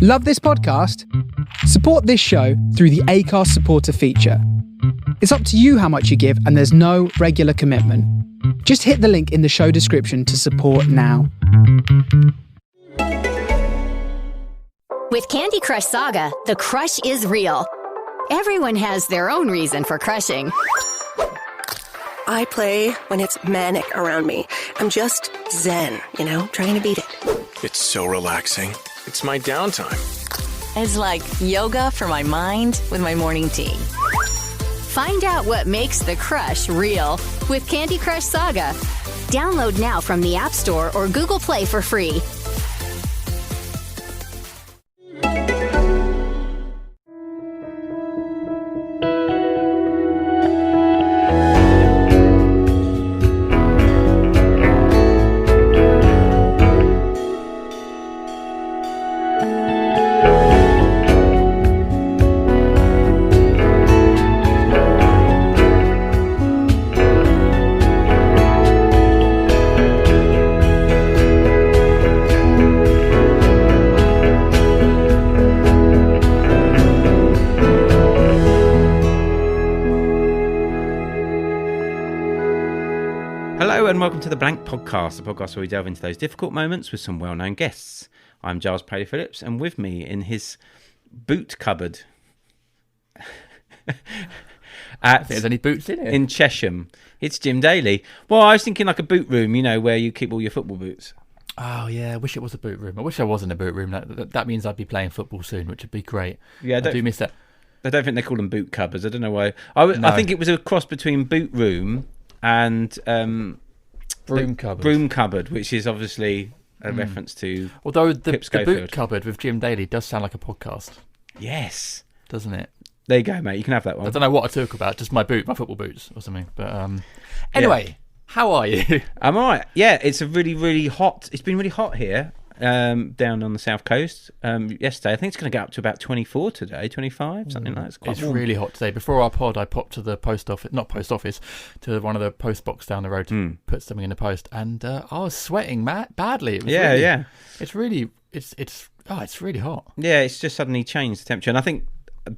Love this podcast? Support this show through the Acast supporter feature. It's up to you how much you give, and there's no regular commitment. Just hit the link in the show description to support now. With Candy Crush Saga, the crush is real. Everyone has their own reason for crushing. I play when it's manic around me. I'm just zen, trying to beat it. It's so relaxing. It's my downtime. It's like yoga for my mind with my morning tea. Find out what makes the crush real with Candy Crush Saga. Download now from the App Store or Google Play for free. And welcome to the Blank Podcast, the podcast where we delve into those difficult moments with some well-known guests. I'm Giles Paley Phillips, and with me in his boot cupboard there's any boots in it in Chesham, it's Jim Daly. Well, I was thinking like a boot room, where you keep all your football boots. Oh yeah, I wish it was a boot room. I wish I was in a boot room. That means I'd be playing football soon, which would be great. Yeah, I do miss that. I don't think they call them boot cupboards. I don't know why. I think it was a cross between boot room and broom cupboard, which is obviously a reference to. Although the boot cupboard with Jim Daly does sound like a podcast. Yes, doesn't it? There you go, mate. You can have that one. I don't know what I talk about. Just my football boots or something. But anyway, How are you? I'm all right. Yeah, it's a really, really hot. It's been really hot here. Down on the south coast yesterday. I think it's going to get up to about 24 today, 25, something like that. It's really hot today. Before our pod, I popped to the to one of the post box down the road to put something in the post, and I was sweating badly. It was It's really hot. Yeah, it's just suddenly changed the temperature, and I think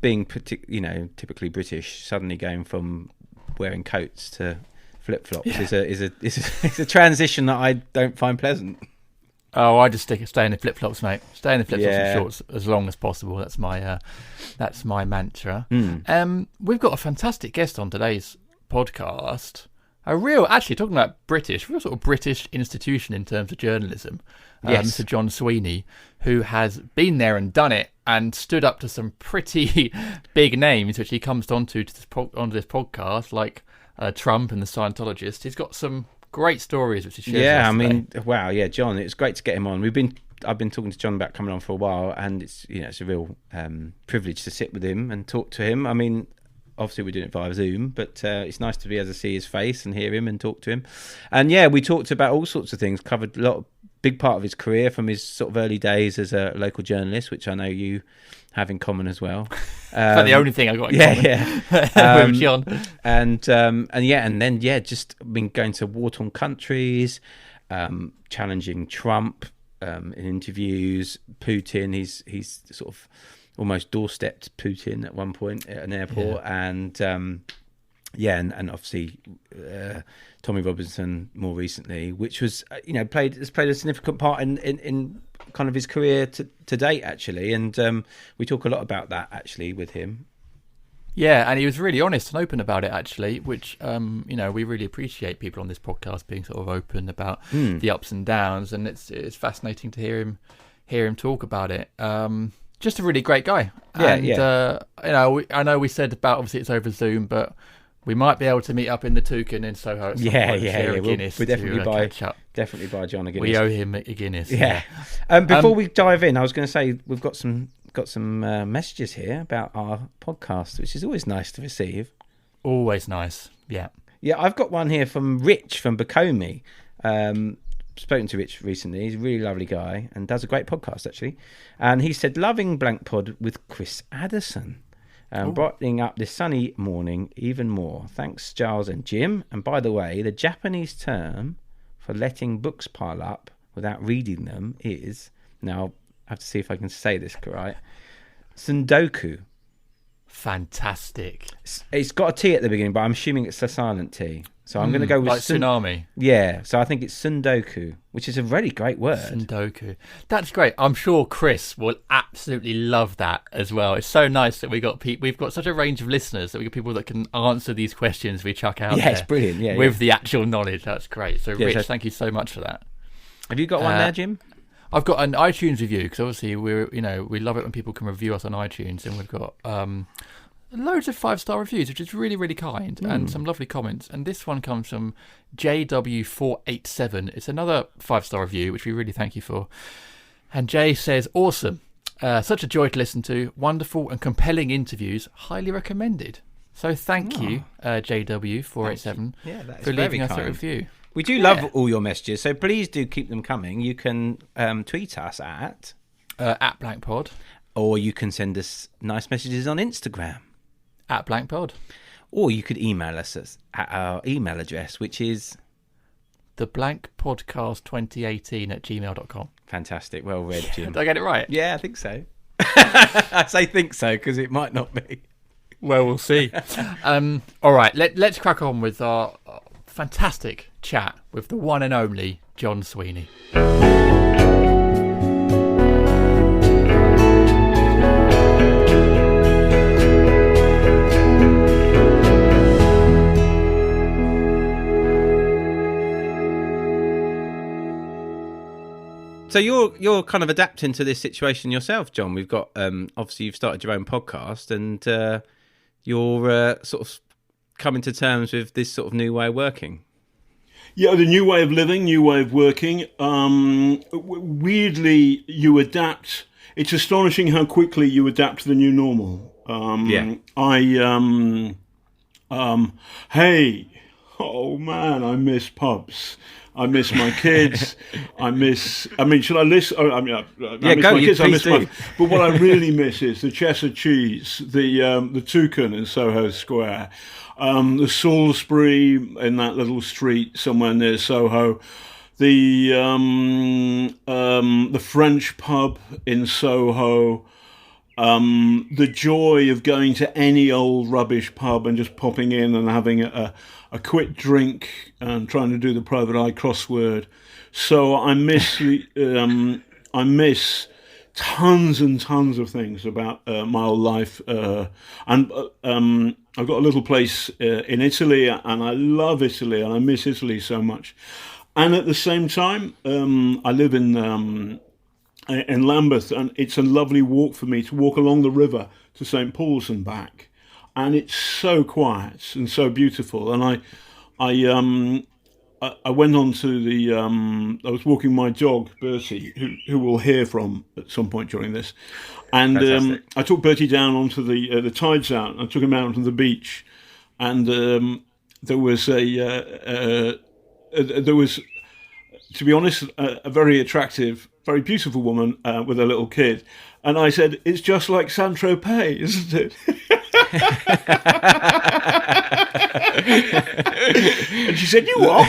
being typically British, suddenly going from wearing coats to flip flops is a transition that I don't find pleasant. Oh, I just stay in the flip flops, mate. Stay in the flip flops and shorts as long as possible. That's my mantra. We've got a fantastic guest on today's podcast. Actually talking about British, real sort of British institution in terms of journalism. Mr. John Sweeney, who has been there and done it and stood up to some pretty big names, which he comes onto this podcast, like Trump and the Scientologists. He's got some great stories which he shares. Yeah, I mean, wow, yeah, John, it's great to get him on. I've been talking to John about coming on for a while, and it's a real privilege to sit with him and talk to him. I mean, obviously we're doing it via Zoom, but it's nice to be able to see his face and hear him and talk to him. And yeah, we talked about all sorts of things, covered big part of his career from his sort of early days as a local journalist, which I know you have in common as well. That's the only thing I got in common with John. And then just been going to war-torn countries, challenging Trump in interviews, Putin. He's sort of almost doorstepped Putin at one point at an airport, and obviously Tommy Robinson more recently, which was has played a significant part in kind of his career to date, actually, and we talk a lot about that actually with him. Yeah, and he was really honest and open about it, actually, which we really appreciate people on this podcast being sort of open about the ups and downs, and it's fascinating to hear him talk about it. Just a really great guy. I know we said about obviously it's over Zoom, but we might be able to meet up in the Toucan in Soho at some point. We'll definitely buy John a Guinness. We owe him a Guinness. Yeah. Before we dive in, I was going to say we've got some messages here about our podcast, which is always nice to receive. Always nice. Yeah. Yeah, I've got one here from Rich from Bacomi. Spoken to Rich recently. He's a really lovely guy and does a great podcast, actually. And he said, loving Blank Pod with Chris Addison. Brightening up this sunny morning even more. Thanks, Giles and Jim. And by the way, the Japanese term for letting books pile up without reading them is... Now, I have to see if I can say this right. Sundoku. Fantastic. It's got a T at the beginning, but I'm assuming it's a silent T. So I'm going to go with... Like tsunami. Yeah, so I think it's Sundoku, which is a really great word. Sundoku. That's great. I'm sure Chris will absolutely love that as well. It's so nice that we've got such a range of listeners, that we've got people that can answer these questions we chuck out there. It's brilliant. Yeah, with the actual knowledge. That's great. So, Rich, thank you so much for that. Have you got one there, Jim? I've got an iTunes review, because obviously we love it when people can review us on iTunes, and we've got loads of 5-star reviews, which is really, really kind, and some lovely comments. And this one comes from JW487. It's another 5-star review, which we really thank you for. And Jay says, awesome. Such a joy to listen to. Wonderful and compelling interviews. Highly recommended. So thank you, JW487, for leaving us a review. We do love all your messages, so please do keep them coming. You can tweet us at @blankpod, or you can send us nice messages on Instagram @blankpod, or you could email us at our email address, which is theblankpodcast2018@gmail.com. Fantastic. Well read, Jim. Did I get it right? Yeah, I think so. I say think so because it might not be. Well, we'll see. All right, let's crack on with our fantastic chat with the one and only John Sweeney. So you're kind of adapting to this situation yourself, John. We've got obviously you've started your own podcast, and you're sort of coming to terms with this sort of new way of working. Yeah, the new way of living, new way of working. Weirdly, you adapt. It's astonishing how quickly you adapt to the new normal. Hey, oh man, I miss pubs. I miss my kids. I mean, should I list? I miss my kids. I miss my. But what I really miss is the Cheshire cheese, the Toucan in Soho Square, the Salisbury in that little street somewhere near Soho, the French pub in Soho. The joy of going to any old rubbish pub and just popping in and having a quick drink and trying to do the private eye crossword. So I miss tons and tons of things about my old life. And I've got a little place in Italy, and I love Italy, and I miss Italy so much. And at the same time, I live in Lambeth, and it's a lovely walk for me to walk along the river to St. Paul's and back, and it's so quiet and so beautiful. And I went on to the I was walking my dog Bertie, who we'll hear from at some point during this, and I took Bertie down onto the tide's out, and I took him out onto the beach, and there was to be honest, a very attractive, very beautiful woman with a little kid. And I said, it's just like Saint-Tropez, isn't it? And she said, you what?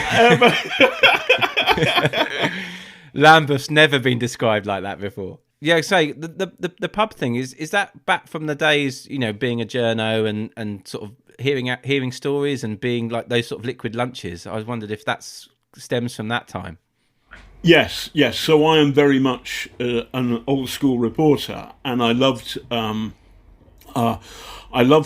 Lambeth's never been described like that before. Yeah, so the pub thing, is that back from the days, being a journo and sort of hearing stories and being like those sort of liquid lunches? I was wondered if that stems from that time. Yes. So I am very much an old school reporter, and I loved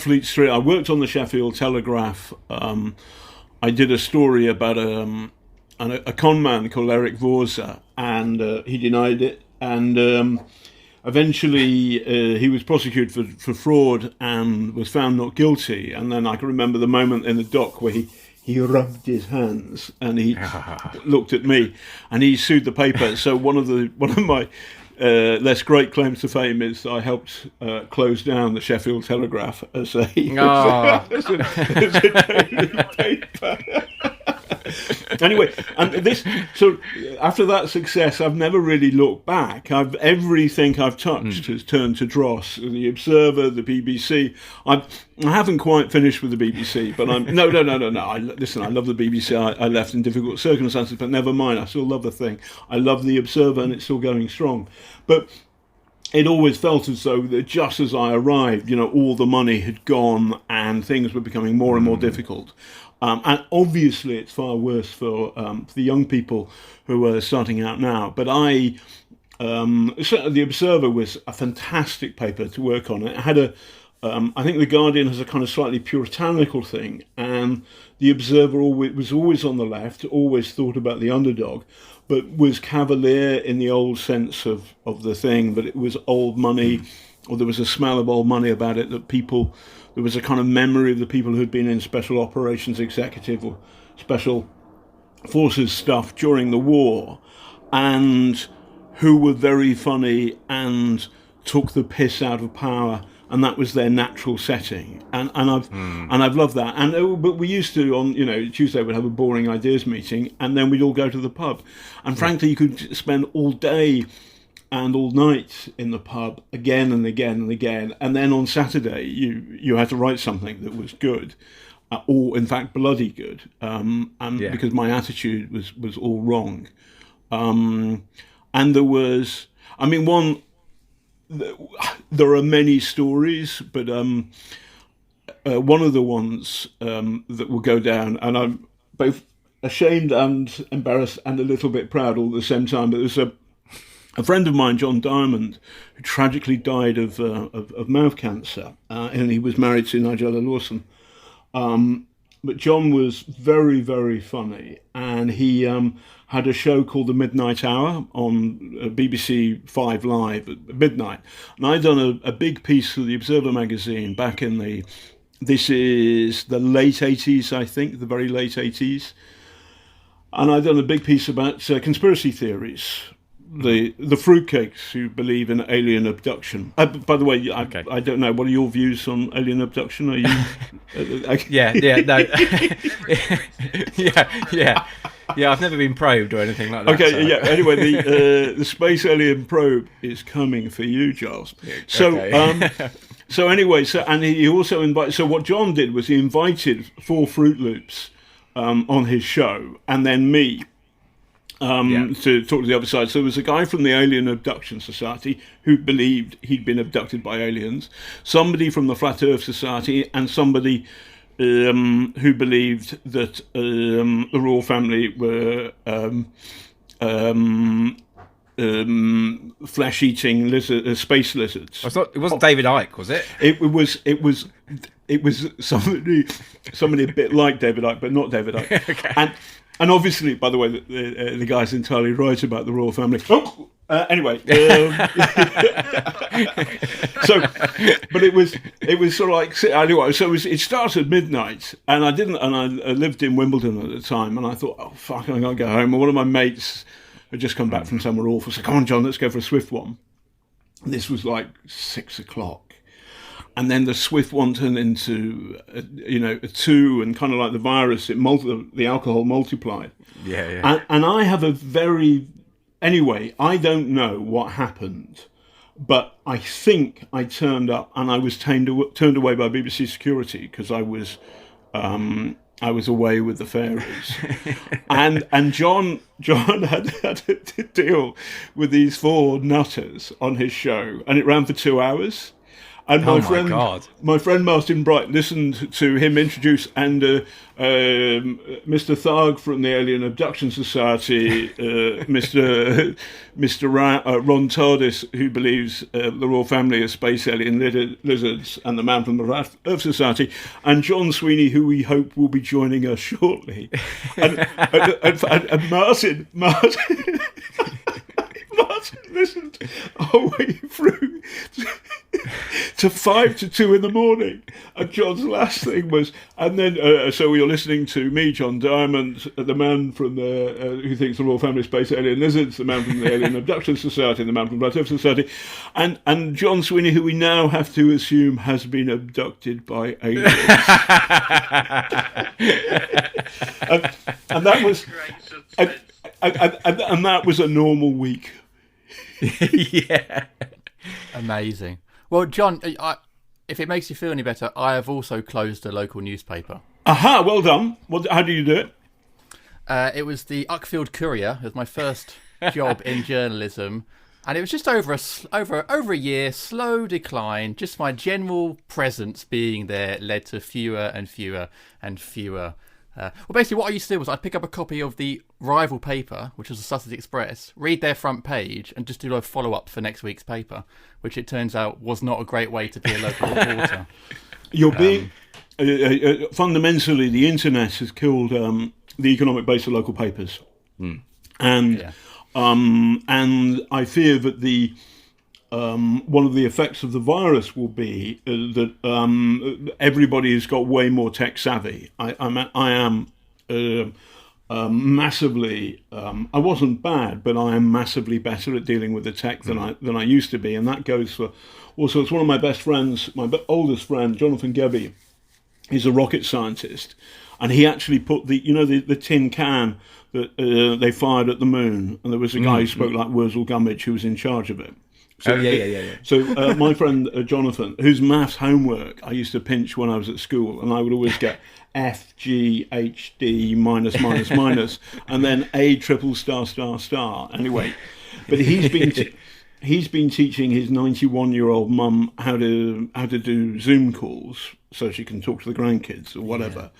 Fleet Street. I worked on the Sheffield Telegraph. I did a story about a con man called Eric Vorza, and he denied it. And eventually he was prosecuted for fraud and was found not guilty. And then I can remember the moment in the dock where he rubbed his hands and he looked at me, and he sued the paper. So one of my less great claims to fame is I helped close down the Sheffield Telegraph as a daily paper. Anyway, and so after that success, I've never really looked back. Everything I've touched has turned to dross. The Observer, the BBC. I haven't quite finished with the BBC, but no. Listen, I love the BBC. I left in difficult circumstances, but never mind. I still love the thing. I love the Observer, and it's still going strong. But it always felt as though that just as I arrived, all the money had gone and things were becoming more and more difficult. And obviously, it's far worse for the young people who are starting out now. But certainly The Observer was a fantastic paper to work on. It had I think The Guardian has a kind of slightly puritanical thing, and The Observer was always on the left, always thought about the underdog, but was cavalier in the old sense of the thing, that it was old money, or there was a smell of old money about it, that there was a kind of memory of the people who'd been in special operations executive or special forces stuff during the war, and who were very funny and took the piss out of power, and that was their natural setting. And I've loved that. But we used to, on Tuesday we'd have a boring ideas meeting, and then we'd all go to the pub. And frankly, you could spend all day and all night in the pub again and again and again. And then on Saturday, you had to write something that was good, or in fact bloody good, because my attitude was all wrong. And there was, there are many stories, but one of the ones that will go down, and I'm both ashamed and embarrassed and a little bit proud all at the same time, but there's a friend of mine, John Diamond, who tragically died of mouth cancer, and he was married to Nigella Lawson. But John was very, very funny, and he had a show called The Midnight Hour on BBC 5 Live at midnight. And I'd done a big piece for the Observer magazine back in this is the late 80s, I think, the very late 80s. And I'd done a big piece about conspiracy theories. The fruitcakes who believe in alien abduction. By the way, I don't know. What are your views on alien abduction? Are you? Yeah. I've never been probed or anything like that. Okay, so. yeah. Anyway, the space alien probe is coming for you, Giles. So, and he also invited. So what John did was he invited 4 Fruit Loops on his show, and then me. To talk to the other side. So there was a guy from the Alien Abduction Society who believed he'd been abducted by aliens, somebody from the Flat Earth Society, and somebody who believed that the royal family were flesh-eating space lizards. I thought it wasn't David Icke, was it? It was somebody a bit like David Icke, but not David Icke. Okay. And obviously, by the way, the guy's entirely right about the royal family. Anyway, but it was sort of like anyway. So it started midnight, and I lived in Wimbledon at the time, and I thought, oh fuck, I gotta go home. And one of my mates had just come back from somewhere awful, so come on, John, let's go for a swift one. And this was like 6 o'clock. And then the swift one turned into, a 2, and kind of like the virus, the alcohol multiplied. Yeah. And I have anyway, I don't know what happened, but I think I turned up and I was turned away by BBC security because I was away with the fairies. and John had to deal with these 4 nutters on his show, and it ran for 2 hours. And my friend Martin Bright listened to him introduce and Mr. Tharg from the Alien Abduction Society, Mr. Ron Tardis, who believes the royal family are space alien lizards, and the man from the Earth Society, and John Sweeney, who we hope will be joining us shortly. And Martin listened all the way through to 5 to 2 in the morning, and John's last thing was, and then so you're listening to me, John Diamond, the man from the who thinks the royal family space alien lizards, the man from the Alien Abduction Society, and the man from the Flat Earth Society, and John Sweeney, who we now have to assume has been abducted by aliens. and that was and that was a normal week. Yeah. Amazing. Well, John, if it makes you feel any better, I have also closed a local newspaper. Aha, well done. How do you do it? It was the Uckfield Courier. It was my first job in journalism. And it was just over a year, slow decline. Just my general presence being there led to fewer and fewer and fewer. Well, basically, what I used to do was I'd pick up a copy of the rival paper, which was the Sussex Express, read their front page, and just do a follow-up for next week's paper, which it turns out was not a great way to be a local reporter. You're being fundamentally, the internet has killed the economic base of local papers, and I fear that the one of the effects of the virus will be that everybody has got way more tech savvy. I am massively. I wasn't bad, but I am massively better at dealing with the tech than I used to be, and that goes for also. It's one of my best friends, my oldest friend, Jonathan Gebby. He's a rocket scientist, and he actually put the tin can that they fired at the moon, and there was a guy who spoke like Wurzel Gummidge who was in charge of it. So, So my friend Jonathan, whose maths homework I used to pinch when I was at school, and I would always get F, G, H, D, minus, and then A triple star, star, star. Anyway, but he's been teaching his 91-year-old mum how to do Zoom calls so she can talk to the grandkids or whatever,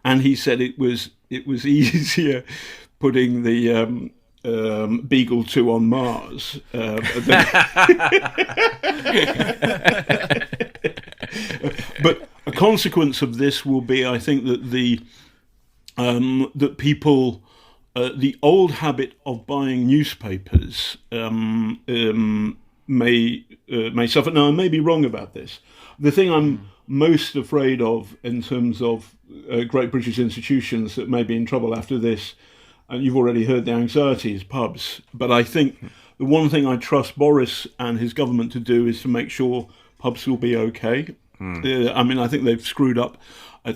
and he said it was easier putting the Beagle 2 on Mars. But a consequence of this will be, I think, that that people, the old habit of buying newspapers may suffer. Now, I may be wrong about this. The thing I'm most afraid of in terms of great British institutions that may be in trouble after this, and you've already heard the anxieties, pubs. But I think the one thing I trust Boris and his government to do is to make sure pubs will be okay. I mean, I think they've screwed up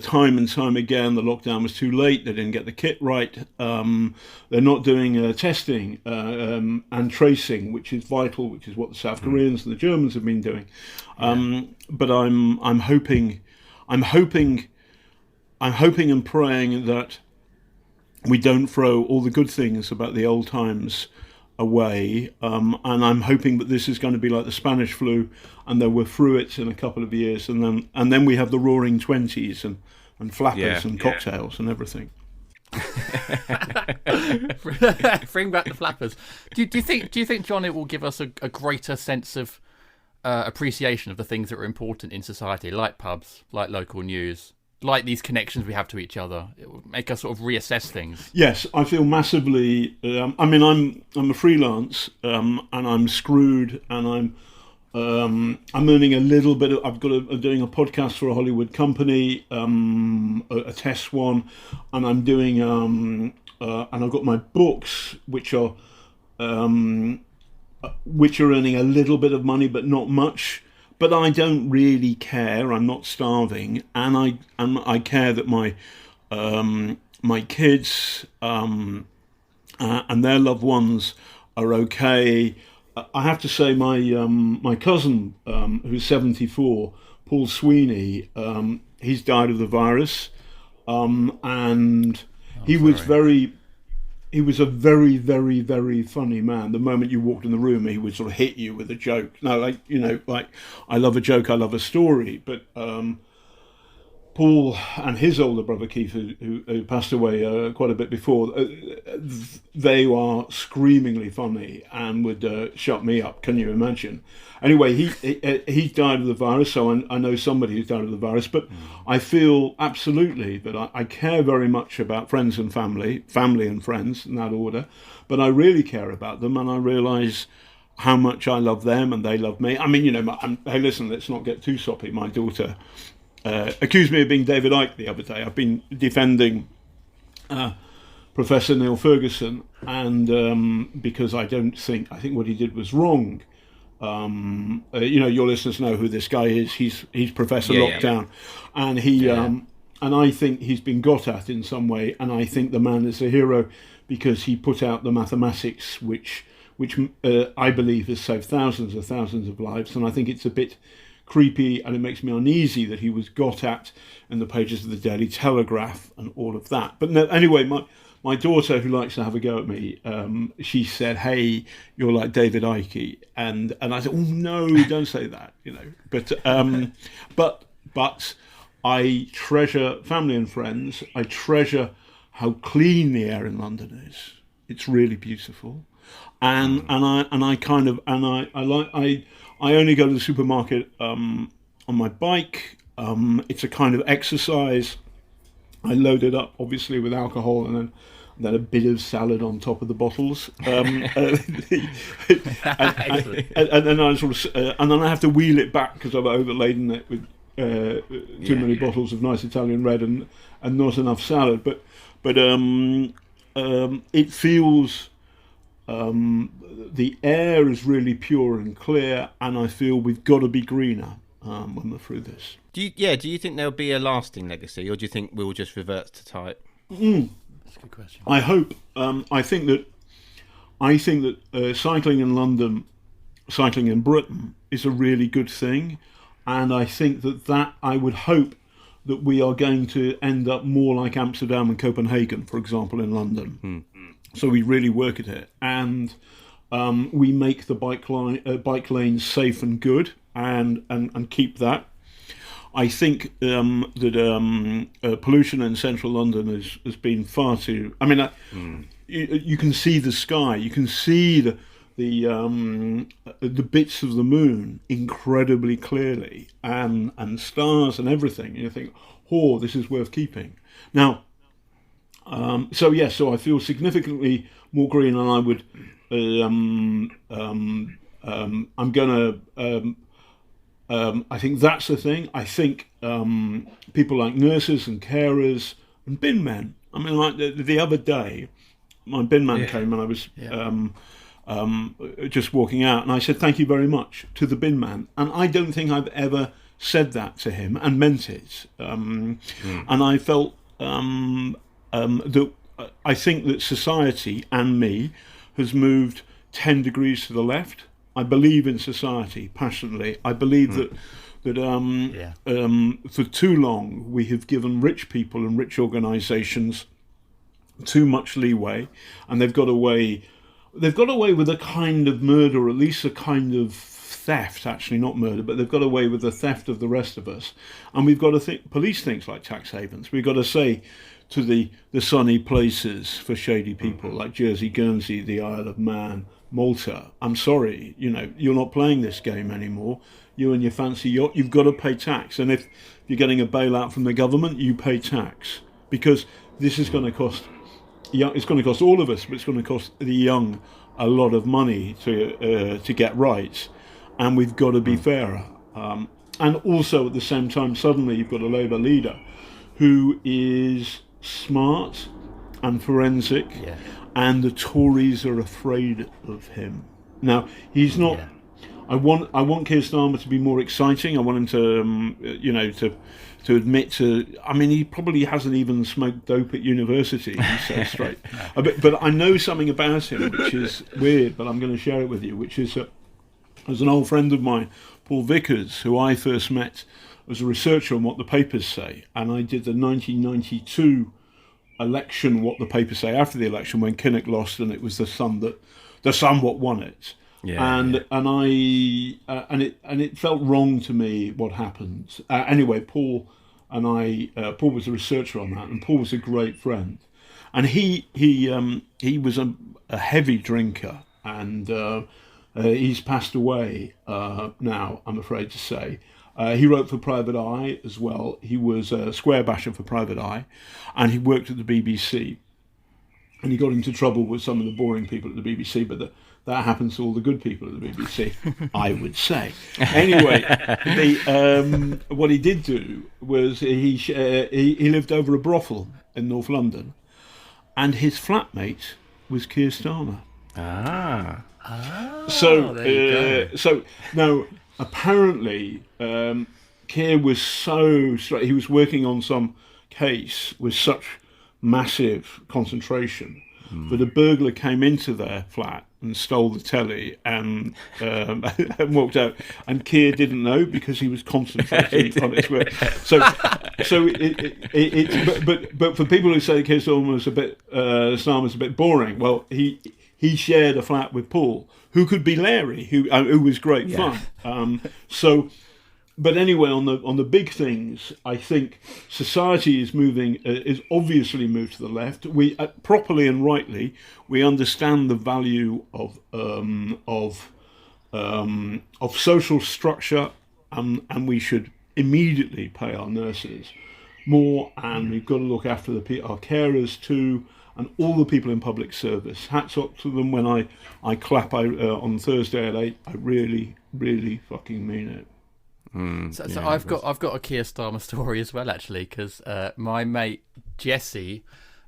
time and time again. The lockdown was too late. They didn't get the kit right. They're not doing testing and tracing, which is vital, which is what the South Koreans and the Germans have been doing. But I'm hoping and praying that we don't throw all the good things about the old times away, and I'm hoping that this is going to be like the Spanish flu, and that we're through it in a couple of years, and then we have the Roaring Twenties and flappers and cocktails and everything. Bring back the flappers. Do you think, John, it will give us a greater sense of appreciation of the things that are important in society, like pubs, like local news, like these connections we have to each other? It will make us sort of reassess things. Yes, I feel massively. I mean, I'm a freelance, and I'm screwed, and I'm earning a little bit. I've got doing a podcast for a Hollywood company, a test one, and I'm doing and I've got my books, which are earning a little bit of money, but not much. But I don't really care. I'm not starving, and I care that my kids and their loved ones are okay. I have to say, my cousin, who's 74, Paul Sweeney, he's died of the virus, and he was a very, very, very funny man. The moment you walked in the room, he would sort of hit you with a joke. No, like I love a joke, I love a story. But Paul and his older brother Keith, who passed away quite a bit before, they are screamingly funny and would shut me up. Can you imagine? Anyway, he died of the virus, so I know somebody who's died of the virus. But I feel absolutely that I care very much about friends and family and friends in that order. But I really care about them, and I realise how much I love them and they love me. I mean, hey, listen, let's not get too soppy. My daughter accused me of being David Icke the other day. I've been defending Professor Neil Ferguson, and because I think what he did was wrong. Your listeners know who this guy is. He's Professor Lockdown, and and I think he's been got at in some way. And I think the man is a hero because he put out the mathematics, which I believe has saved thousands of lives. And I think it's a bit creepy, and it makes me uneasy that he was got at in the pages of the Daily Telegraph and all of that. But no, anyway, my my daughter, who likes to have a go at me, she said, "Hey, you're like David Icke," and I said, "Oh no, don't say that," But I treasure family and friends. I treasure how clean the air in London is. It's really beautiful, and I only go to the supermarket on my bike. It's a kind of exercise. I load it up, obviously, with alcohol, and then a bit of salad on top of the bottles. And then I and then I have to wheel it back because I've overladen it with too many bottles of nice Italian red and not enough salad. But it feels the air is really pure and clear, and I feel we've got to be greener when we're through this. Do you think there'll be a lasting legacy, or do you think we'll just revert to type? That's a good question. I hope. I think that cycling in London, cycling in Britain, is a really good thing, and I think that I would hope that we are going to end up more like Amsterdam and Copenhagen, for example, in London. So we really work at it, and we make the bike lanes safe and good, and keep that. I think that pollution in central London has been far too. I mean, you can see the sky, you can see the bits of the moon incredibly clearly, and stars and everything. And you think, oh, this is worth keeping. Now, so I feel significantly more green, and I would. I'm gonna. I think that's the thing. I think people like nurses and carers and bin men. I mean, like the other day, my bin man came and I was just walking out, and I said, "Thank you very much" to the bin man. And I don't think I've ever said that to him and meant it. And I felt that I think that society and me has moved 10 degrees to the left. I believe in society passionately. I believe that for too long we have given rich people and rich organisations too much leeway, and they've got away with a kind of murder, or at least a kind of theft. Actually, not murder, but they've got away with the theft of the rest of us. And we've got to police things like tax havens. We've got to say to the sunny places for shady people like Jersey, Guernsey, the Isle of Man, Malta, I'm sorry, you're not playing this game anymore. You and your fancy yacht, you've got to pay tax. And if you're getting a bailout from the government, you pay tax, because this is going to cost. It's going to cost all of us, but it's going to cost the young a lot of money to get right, and we've got to be fairer. And also at the same time, suddenly you've got a Labour leader who is smart and forensic. And the Tories are afraid of him. Now, he's not. I want Keir Starmer to be more exciting. I want him to, to admit to. I mean, he probably hasn't even smoked dope at university. He says straight. But I know something about him which is weird. But I'm going to share it with you. Which is there's an old friend of mine, Paul Vickers, who I first met as a researcher on What the Papers Say, and I did the 1992. Election, What the Papers Say, after the election when Kinnock lost, and it was the Sun what won it. It felt wrong to me what happened. Anyway, Paul was a researcher on that, and Paul was a great friend, and he was a heavy drinker, and he's passed away now, I'm afraid to say. He wrote for Private Eye as well. He was a square basher for Private Eye, and he worked at the BBC. And he got into trouble with some of the boring people at the BBC, but that happens to all the good people at the BBC, I would say. Anyway, what he did do was he lived over a brothel in North London, and his flatmate was Keir Starmer. So now. Apparently, Keir was so straight. He was working on some case with such massive concentration that a burglar came into their flat and stole the telly and walked out, and Keir didn't know because he was concentrating on his work. So but for people who say Keir Starmer was a bit boring, well, he shared a flat with Paul, who could be Larry, who was great fun. But anyway, on the big things, I think society is moving, is obviously moved to the left. We properly and rightly, we understand the value of social structure, and we should immediately pay our nurses more, and we've got to look after our carers too, and all the people in public service. Hats off to them. When I clap on Thursday at 8, I really, really fucking mean it. So I've got a Keir Starmer story as well, actually, because my mate Jesse,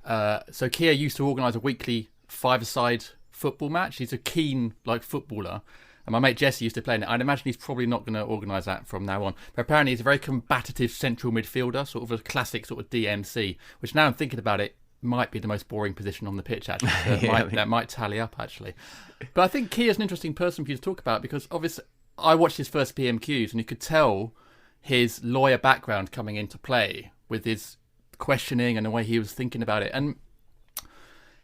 so Keir used to organise a weekly five-a-side football match. He's a keen footballer, and my mate Jesse used to play in it. I'd imagine he's probably not going to organise that from now on. But apparently he's a very combative central midfielder, sort of a classic sort of DMC, which now I'm thinking about it, might be the most boring position on the pitch, actually. So that might tally up, actually. But I think Keir's an interesting person for you to talk about, because obviously I watched his first PMQs and you could tell his lawyer background coming into play with his questioning and the way he was thinking about it. And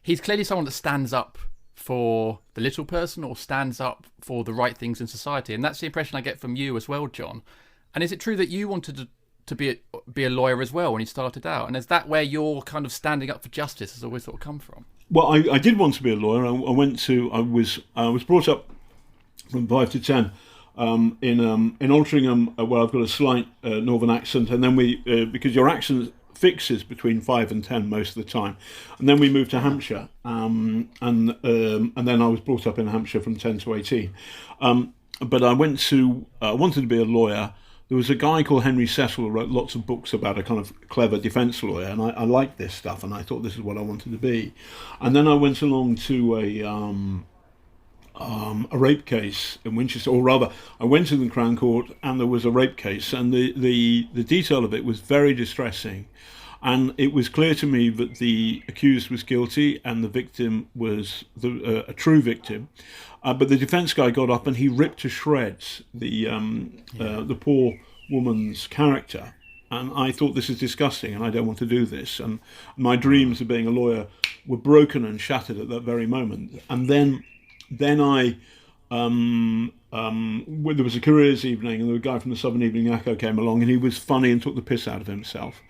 he's clearly someone that stands up for the little person, or stands up for the right things in society. And that's the impression I get from you as well, John. And is it true that you wanted to be a lawyer as well when you started out? And is that where your kind of standing up for justice has always sort of come from? Well, I did want to be a lawyer. I was brought up from 5 to 10 in Altrincham, where I've got a slight northern accent, and then because your accent fixes between 5 and 10 most of the time, and then we moved to Hampshire, and then I was brought up in Hampshire from 10 to 18. But I wanted to be a lawyer. There was a guy called Henry Cecil who wrote lots of books about a kind of clever defence lawyer, and I liked this stuff, and I thought this is what I wanted to be. And then I went along to a rape case in Winchester, or rather, I went to the Crown Court, and there was a rape case, and the detail of it was very distressing, and it was clear to me that the accused was guilty and the victim was a true victim. But the defence guy got up and he ripped to shreds the poor woman's character. And I thought, this is disgusting and I don't want to do this. And my dreams of being a lawyer were broken and shattered at that very moment. And then I, there was a careers evening, and the guy from the Southern Evening Echo came along, and he was funny and took the piss out of himself.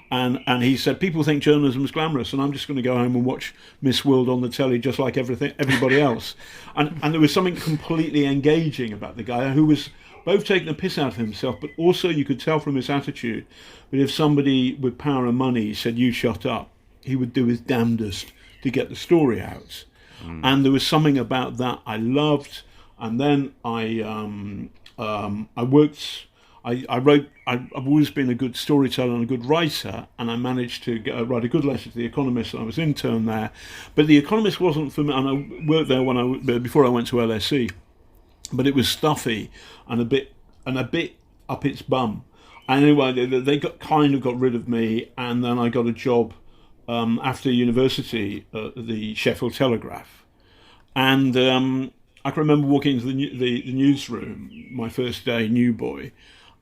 And he said, people think journalism is glamorous, and I'm just going to go home and watch Miss World on the telly just like everybody else. And there was something completely engaging about the guy, who was both taking the piss out of himself, but also you could tell from his attitude that if somebody with power and money said, you shut up, he would do his damnedest to get the story out. And there was something about that I loved. And then I worked. I've always been a good storyteller and a good writer, and I managed to write a good letter to The Economist, and I was intern there. But The Economist wasn't for me, and I worked there before I went to LSE. But it was stuffy and a bit up its bum. And anyway, they got rid of me, and then I got a job after university at the Sheffield Telegraph. And I can remember walking into the newsroom, my first day, new boy,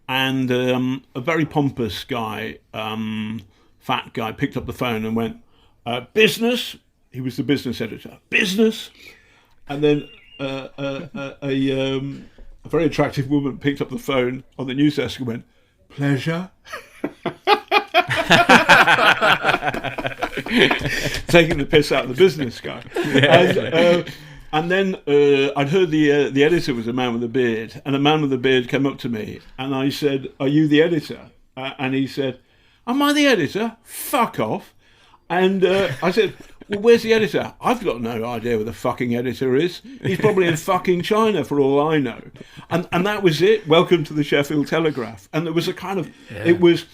and a very pompous guy, fat guy, picked up the phone and went, business? He was the business editor. Business? And then a very attractive woman picked up the phone on the news desk and went, pleasure? Taking the piss out of the business guy. And then I'd heard the editor was a man with a beard, and a man with a beard came up to me, and I said, are you the editor? And he said, am I the editor? Fuck off. And I said, well, where's the editor? I've got no idea where the fucking editor is. He's probably in fucking China for all I know. And that was it. Welcome to the Sheffield Telegraph. And there was a kind of, it was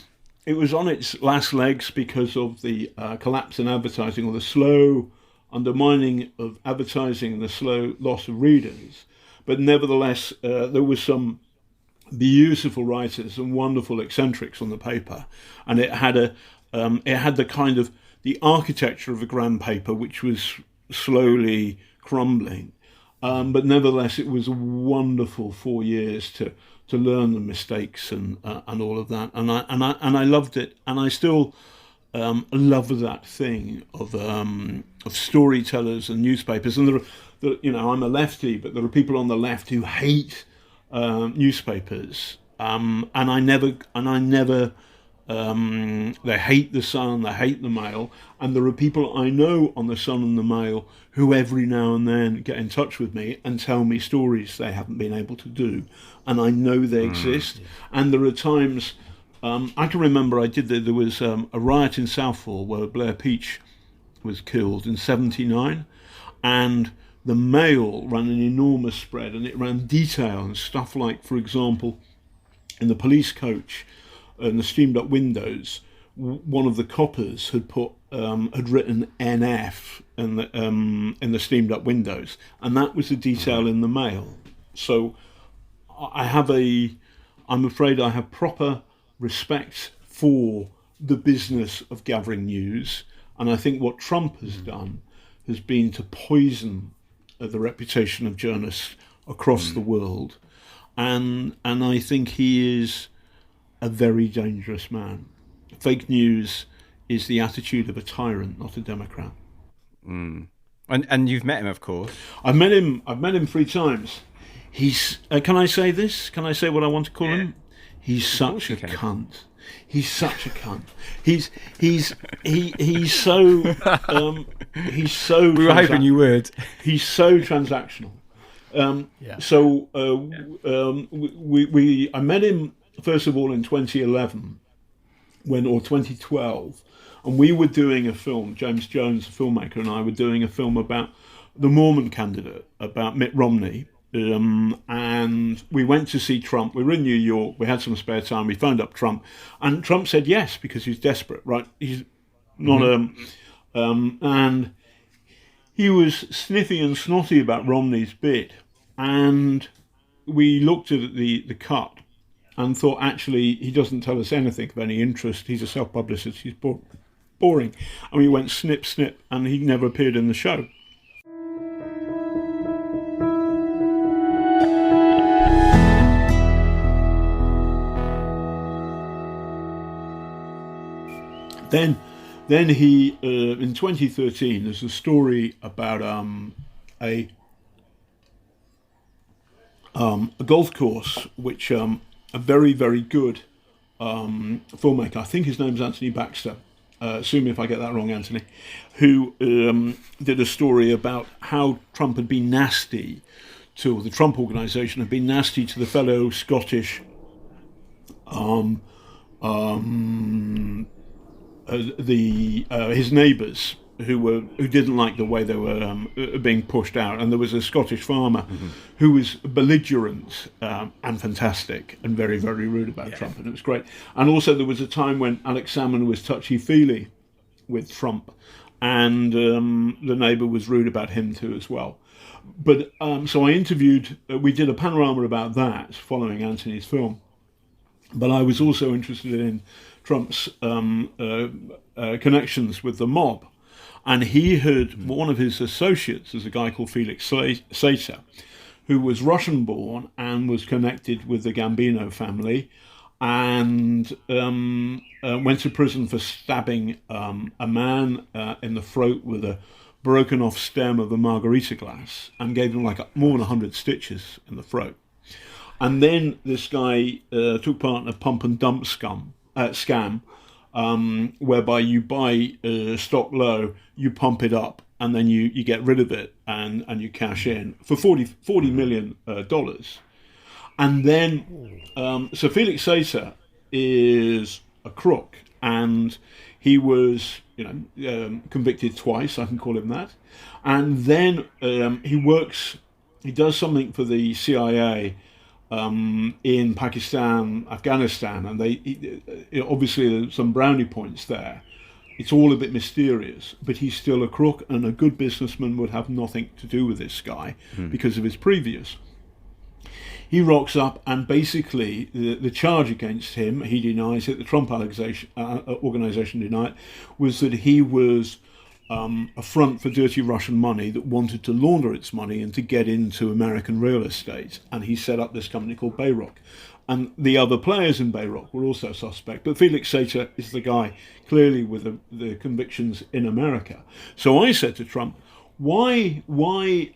on its last legs because of the collapse in advertising, or the slow undermining of advertising and the slow loss of readers. But nevertheless, there were some beautiful writers and wonderful eccentrics on the paper, and it had the kind of the architecture of the grand paper, which was slowly crumbling. But nevertheless, it was a wonderful 4 years to learn the mistakes and all of that. And I loved it. And I still love that thing of storytellers and newspapers. And I'm a lefty, but there are people on the left who hate newspapers. And I never. They hate the Sun, they hate the Mail, and there are people I know on the Sun and the Mail who every now and then get in touch with me and tell me stories they haven't been able to do, and I know they exist. And there are times, I can remember there was a riot in Southall where Blair Peach was killed in '79, and the Mail ran an enormous spread, and it ran detail and stuff like, for example, in the police coach and the steamed up windows, one of the coppers had written NF in the steamed up windows, and that was the detail in the Mail. So I'm afraid I have proper respect for the business of gathering news, and I think what Trump has done has been to poison the reputation of journalists across the world, and I think he is a very dangerous man. Fake news is the attitude of a tyrant, not a Democrat. And you've met him, of course. I've met him 3 times. He's. Can I say this? Can I say what I want to call him? He's such a cunt. He's such a cunt. He's so. He's so. We were hoping you would. He's so transactional. So I met him first of all in 2011, or 2012, and we were doing a film. James Jones, the filmmaker, and I were doing a film about the Mormon candidate, about Mitt Romney. And we went to see Trump. We were in New York. We had some spare time. We phoned up Trump, and Trump said yes because he's desperate, right? He's not and he was sniffy and snotty about Romney's bid, and we looked at the cut and thought, actually, he doesn't tell us anything of any interest. He's a self-publicist. He's boring. And we went snip, snip, and he never appeared in the show. Then he, in 2013, there's a story about a golf course, which a very, very good filmmaker, I think his name's Anthony Baxter, sue me if I get that wrong, Anthony, who did a story about how Trump had been nasty to, the Trump organisation had been nasty to the fellow Scottish his neighbours who didn't like the way they were being pushed out, and there was a Scottish farmer who was belligerent and fantastic and very, very rude about Trump, and it was great. And also there was a time when Alex Salmond was touchy-feely with Trump, and the neighbour was rude about him too as well. But so I interviewed, we did a panorama about that following Anthony's film, but I was also interested in Trump's connections with the mob. And he had one of his associates is a guy called Felix Sater, who was Russian-born and was connected with the Gambino family, and went to prison for stabbing a man in the throat with a broken-off stem of a margarita glass, and gave him more than 100 stitches in the throat. And then this guy took part in a pump and dump scam, whereby you buy stock low, you pump it up, and then you get rid of it and you cash in for $40 million. And then, so Felix Sater is a crook, and he was convicted twice, I can call him that. And then he does something for the CIA in Pakistan, Afghanistan, and obviously there's some brownie points there. It's all a bit mysterious, but he's still a crook, and a good businessman would have nothing to do with this guy because of his previous. he rocks up, and basically the charge against him, he denies it, the Trump organization denied, was that he was a front for dirty Russian money that wanted to launder its money and to get into American real estate. And he set up this company called Bayrock. And the other players in Bayrock were also suspect. But Felix Sater is the guy clearly with the convictions in America. So I said to Trump, why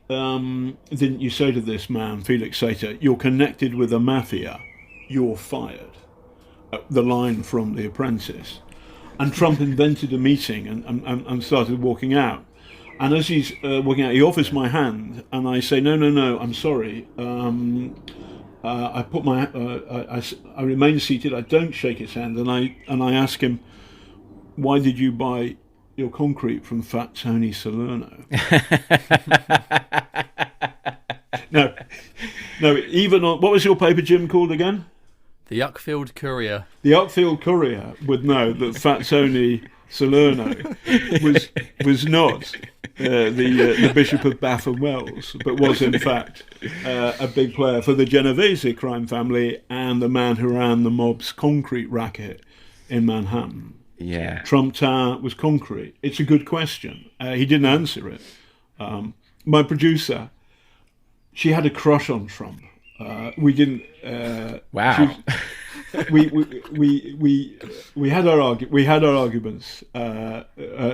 didn't you say to this man, Felix Sater, you're connected with the mafia, you're fired? The line from The Apprentice. And Trump invented a meeting and started walking out. And as he's walking out, he offers my hand, and I say, no, I'm sorry. I put my, I remain seated. I don't shake his hand, and I ask him, why did you buy your concrete from Fat Tony Salerno? No. Even on, what was your paper, Jim, called again? The Uckfield Courier. The Uckfield Courier would know that Fat Tony Salerno was not the Bishop of Bath and Wells, but was in fact a big player for the Genovese crime family and the man who ran the mob's concrete racket in Manhattan. Yeah. Trump Tower was concrete. It's a good question. He didn't answer it. My producer, she had a crush on Trump. We didn't. Wow. We had our arguments.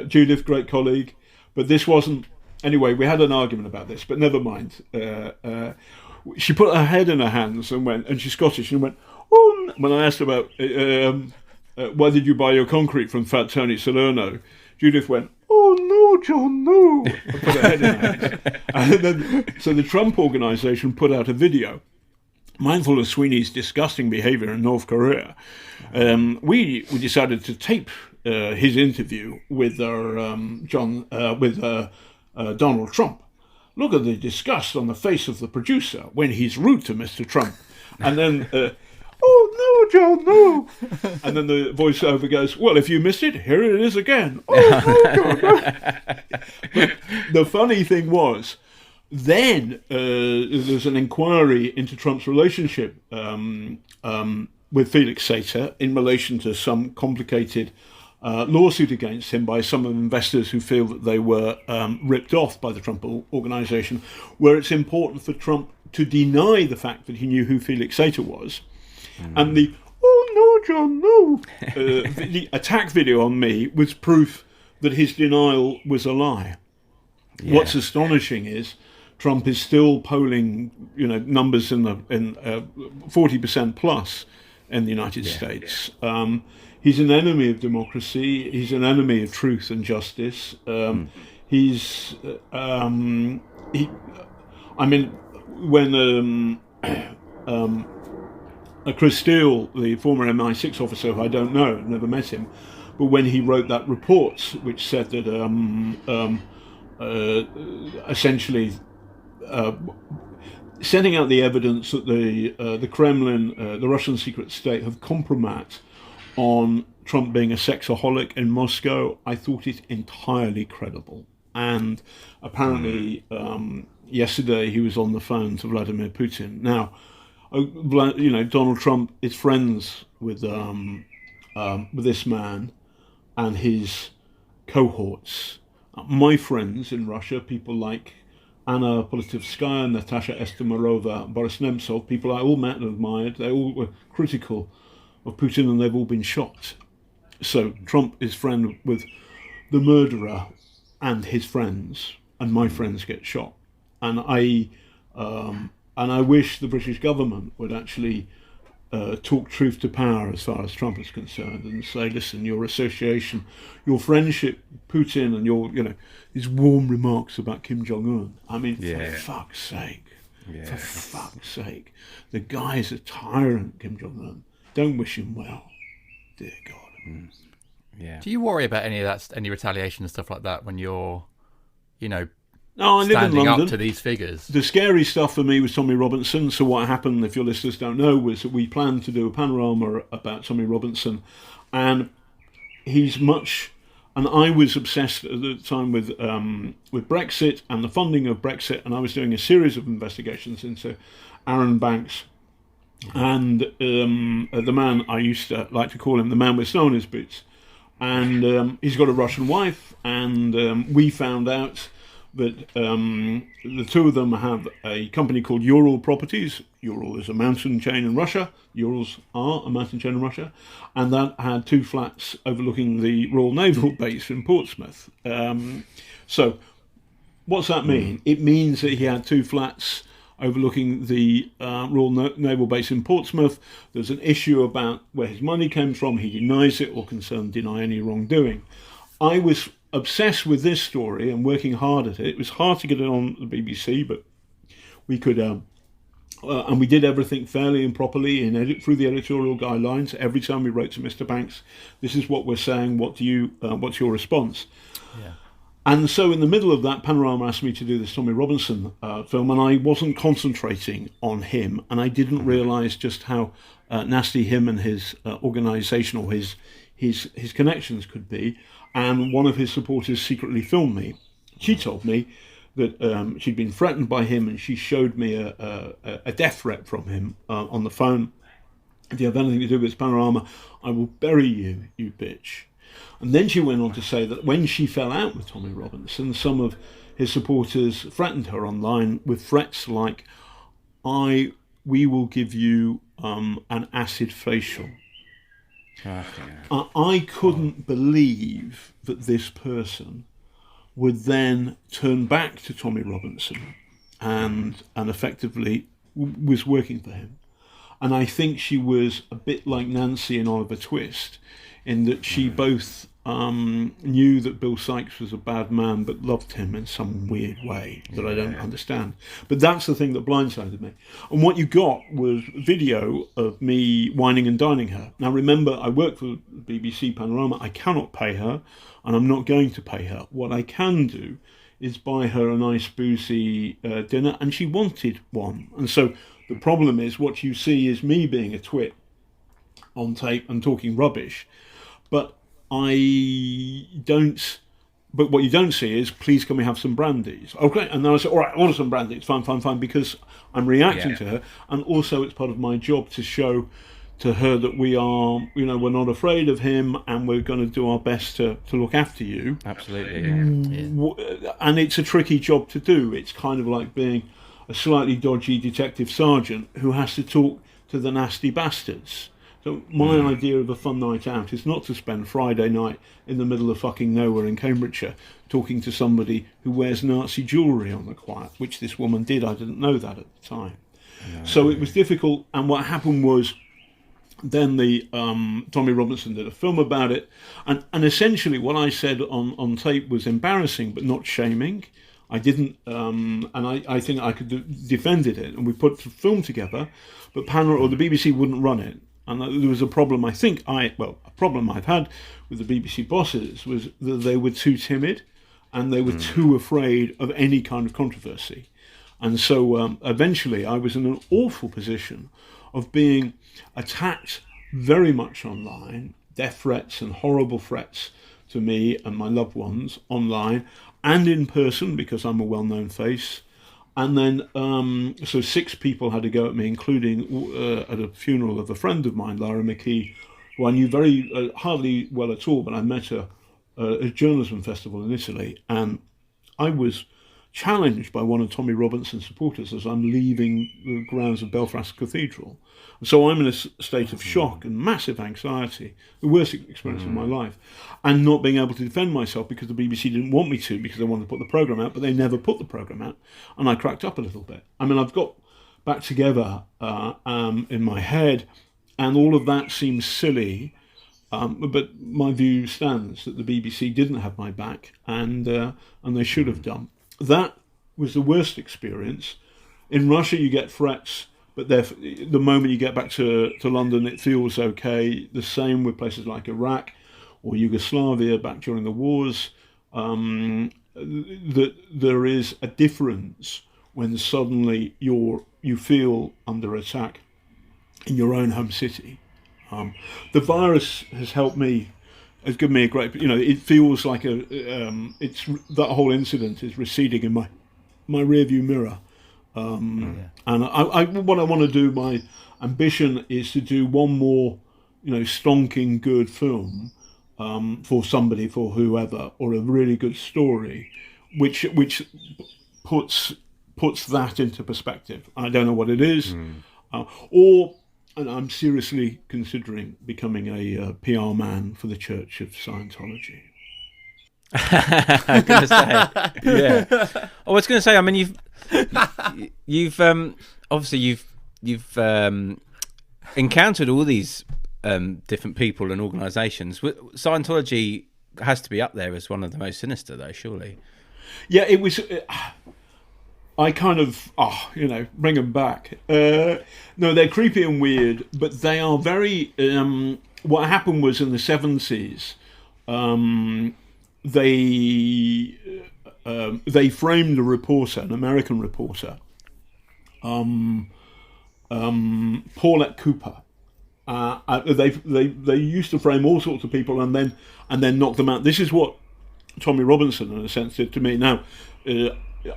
Judith, great colleague, but this wasn't. Anyway, we had an argument about this, but never mind. She put her head in her hands and went, and she's Scottish, and went, oh. When I asked about why did you buy your concrete from Fat Tony Salerno, Judith went, oh no, John, no. And put her head in her hands. And then, so the Trump organization put out a video, mindful of Sweeney's disgusting behavior in North Korea. We decided to tape his interview with our Donald Trump. Look at the disgust on the face of the producer when he's rude to Mr. Trump. And then, oh no, John, no. And then the voiceover goes, well, if you missed it, here it is again. Oh no, John, no. But the funny thing was, then there's an inquiry into Trump's relationship with Felix Sater in relation to some complicated lawsuit against him by some of the investors who feel that they were ripped off by the Trump organization, where it's important for Trump to deny the fact that he knew who Felix Sater was. And the, oh no, John, no, the attack video on me was proof that his denial was a lie. Yeah. What's astonishing is Trump is still polling, numbers in 40% plus in the United States. Yeah. He's an enemy of democracy. He's an enemy of truth and justice. He's, when Chris Steele, the former MI6 officer, who I don't know, never met him, but when he wrote that report which said that essentially sending out the evidence that the Kremlin, the Russian secret state, have compromised on Trump being a sexaholic in Moscow, I thought it entirely credible. And apparently yesterday he was on the phone to Vladimir Putin. Now, Donald Trump is friends with this man and his cohorts. My friends in Russia, people like Anna Politkovskaya, Natasha Estemirova, Boris Nemtsov, people I all met and admired, they all were critical of Putin and they've all been shot. So Trump is friend with the murderer and his friends, and my friends get shot. And I wish the British government would actually talk truth to power as far as Trump is concerned and say, listen, your association, your friendship, Putin, and your, these warm remarks about Kim Jong-un. I mean, for fuck's sake, the guy's a tyrant, Kim Jong-un. Don't wish him well, dear God. Yeah. Do you worry about any of that, any retaliation and stuff like that when you're, No, I live in standing London. up to these figures? The scary stuff for me was Tommy Robinson. So what happened, if your listeners don't know, was that we planned to do a panorama about Tommy Robinson, and he's much And I was obsessed at the time with Brexit and the funding of Brexit, and I was doing a series of investigations into Aaron Banks and the man I used to like to call him the man with snow on his boots. And he's got a Russian wife, and we found out that the two of them have a company called Ural Properties. Ural is a mountain chain in Russia. Urals are a mountain chain in Russia. And that had 2 flats overlooking the Royal Naval Base in Portsmouth. So what's that mean? It means that he had 2 flats overlooking the Royal Naval Base in Portsmouth. There's an issue about where his money came from. He denies it, or can deny any wrongdoing. I was obsessed with this story and working hard at it. It was hard to get it on the BBC, but we could, and we did everything fairly and properly through the editorial guidelines. Every time we wrote to Mr. Banks, this is what we're saying. What's your response? Yeah. And so in the middle of that, Panorama asked me to do this Tommy Robinson film, and I wasn't concentrating on him, and I didn't realise just how nasty him and his organisation or his connections could be. And one of his supporters secretly filmed me. She told me that she'd been threatened by him, and she showed me a death threat from him on the phone. If you have anything to do with Panorama, I will bury you, you bitch. And then she went on to say that when she fell out with Tommy Robinson, some of his supporters threatened her online with threats like, we will give you an acid facial. I couldn't believe that this person would then turn back to Tommy Robinson and effectively was working for him. And I think she was a bit like Nancy in Oliver Twist, in that she both knew that Bill Sykes was a bad man but loved him in some weird way that I don't understand. But that's the thing that blindsided me. And what you got was video of me whining and dining her. Now remember, I work for BBC Panorama. I cannot pay her, and I'm not going to pay her. What I can do is buy her a nice boozy dinner, and she wanted one. And so the problem is, what you see is me being a twit on tape and talking rubbish, but what you don't see is, please can we have some brandies? Okay, and then I say, all right, I want some brandies, fine, because I'm reacting to her, and also it's part of my job to show to her that we are, we're not afraid of him, and we're going to do our best to look after you. Absolutely, yeah. And it's a tricky job to do. It's kind of like being a slightly dodgy detective sergeant who has to talk to the nasty bastards. So my idea of a fun night out is not to spend Friday night in the middle of fucking nowhere in Cambridgeshire talking to somebody who wears Nazi jewellery on the quiet, which this woman did. I didn't know that at the time. No. So it was difficult, and what happened was then the Tommy Robinson did a film about it, and essentially what I said on tape was embarrassing but not shaming. I didn't, and I think I could defended it, and we put the film together, but the BBC wouldn't run it. And there was a problem, a problem I've had with the BBC bosses was that they were too timid, and they were too afraid of any kind of controversy. And so eventually I was in an awful position of being attacked very much online, death threats and horrible threats to me and my loved ones online and in person, because I'm a well-known face. And then, so 6 people had to go at me, including at a funeral of a friend of mine, Lara McKee, who I knew hardly well at all, but I met her at a journalism festival in Italy. And I was challenged by one of Tommy Robinson's supporters as I'm leaving the grounds of Belfast Cathedral. So I'm in a state of shock and massive anxiety, the worst experience of my life, and not being able to defend myself because the BBC didn't want me to, because they wanted to put the programme out, but they never put the programme out, and I cracked up a little bit. I mean, I've got back together in my head, and all of that seems silly, but my view stands that the BBC didn't have my back, and they should have done. That was the worst experience. In Russia, you get threats, but the moment you get back to London, it feels okay. The same with places like Iraq or Yugoslavia back during the wars. That there is a difference when suddenly you feel under attack in your own home city. The virus has helped me has given me a great. It feels like it's that whole incident is receding in my rearview mirror. And what I want to do, my ambition is to do one more, stonking good film for somebody, for whoever, or a really good story, which puts that into perspective. I don't know what it is, and I'm seriously considering becoming a PR man for the Church of Scientology. I was going to say, yeah. I was going to say, I mean, you've obviously you've encountered all these different people and organisations. Scientology has to be up there as one of the most sinister, though, surely. Yeah, it was. I kind of, bring them back. No, they're creepy and weird, but they are very. What happened was in the 70s, they framed a reporter, an American reporter, Paulette Cooper. They used to frame all sorts of people and then knock them out. This is what Tommy Robinson, in a sense, did to me. Now,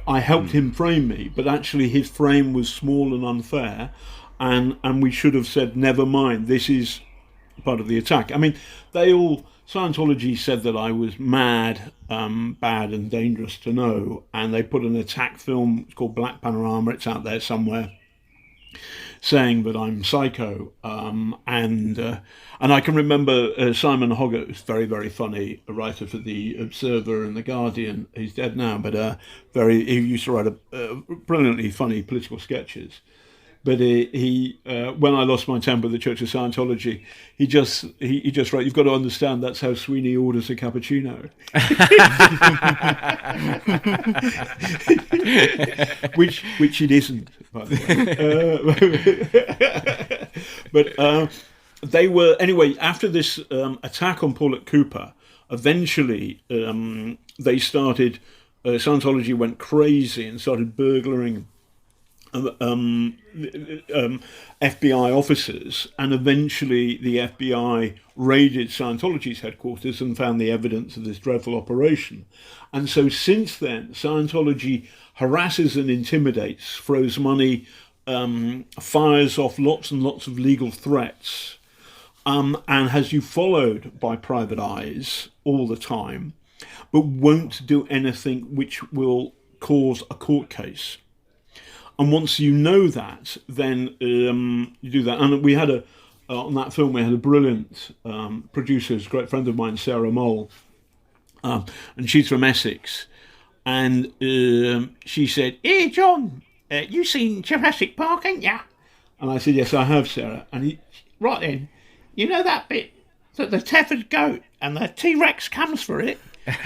I helped him frame me, but actually his frame was small and unfair, and we should have said, never mind, this is part of the attack. I mean, Scientology said that I was mad, bad and dangerous to know, and they put an attack film, it's called Black Panorama, it's out there somewhere, saying that I'm psycho, and I can remember Simon Hoggart, who's very, very funny, a writer for The Observer and The Guardian. He's dead now, but he used to write brilliantly funny political sketches. But he when I lost my temper at the Church of Scientology, he just wrote, "You've got to understand that's how Sweeney orders a cappuccino," which it isn't, by the way. But they were, anyway, after this attack on Paulette Cooper, eventually they started. Scientology went crazy and started burglaring FBI officers, and eventually the FBI raided Scientology's headquarters and found the evidence of this dreadful operation. And so since then, Scientology harasses and intimidates, throws money, fires off lots and lots of legal threats, and has you followed by private eyes all the time, but won't do anything which will cause a court case. And once you know that, then you do that. And we had on that film, we had a brilliant producer, a great friend of mine, Sarah Mole, and she's from Essex. And she said, "Hey, John, you seen Jurassic Park, ain't ya?" And I said, "Yes, I have, Sarah." And right then, you know that bit that the tethered goat and the T-Rex comes for it?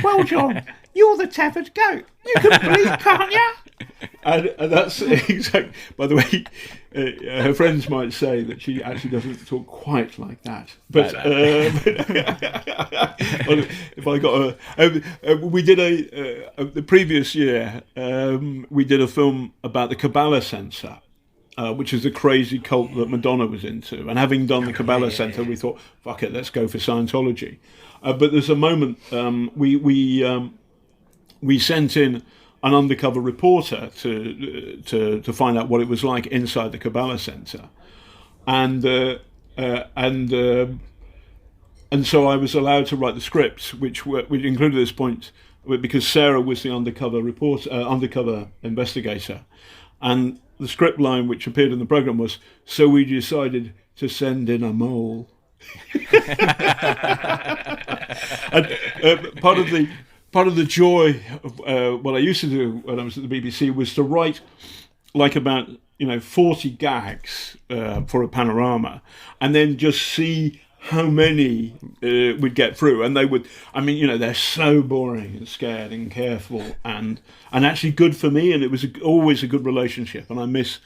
Well, John, you're the tethered goat. You can bleed, can't ya? And that's exactly. By the way, her friends might say that she actually doesn't talk quite like that. But if I got we did the previous year. We did a film about the Kabbalah Center, which is a crazy cult that Madonna was into. And having done the Kabbalah Center, we thought, fuck it, let's go for Scientology. But there's a moment we sent in an undercover reporter to find out what it was like inside the Kabbalah Center, and so I was allowed to write the scripts, which included this point, because Sarah was the undercover investigator, and the script line which appeared in the program was, "So we decided to send in a mole." And part of the joy of what I used to do when I was at the BBC was to write like about 40 gags for a panorama, and then just see how many we'd get through. And they would, they're so boring and scared and careful and actually good for me. And it was always a good relationship. And I miss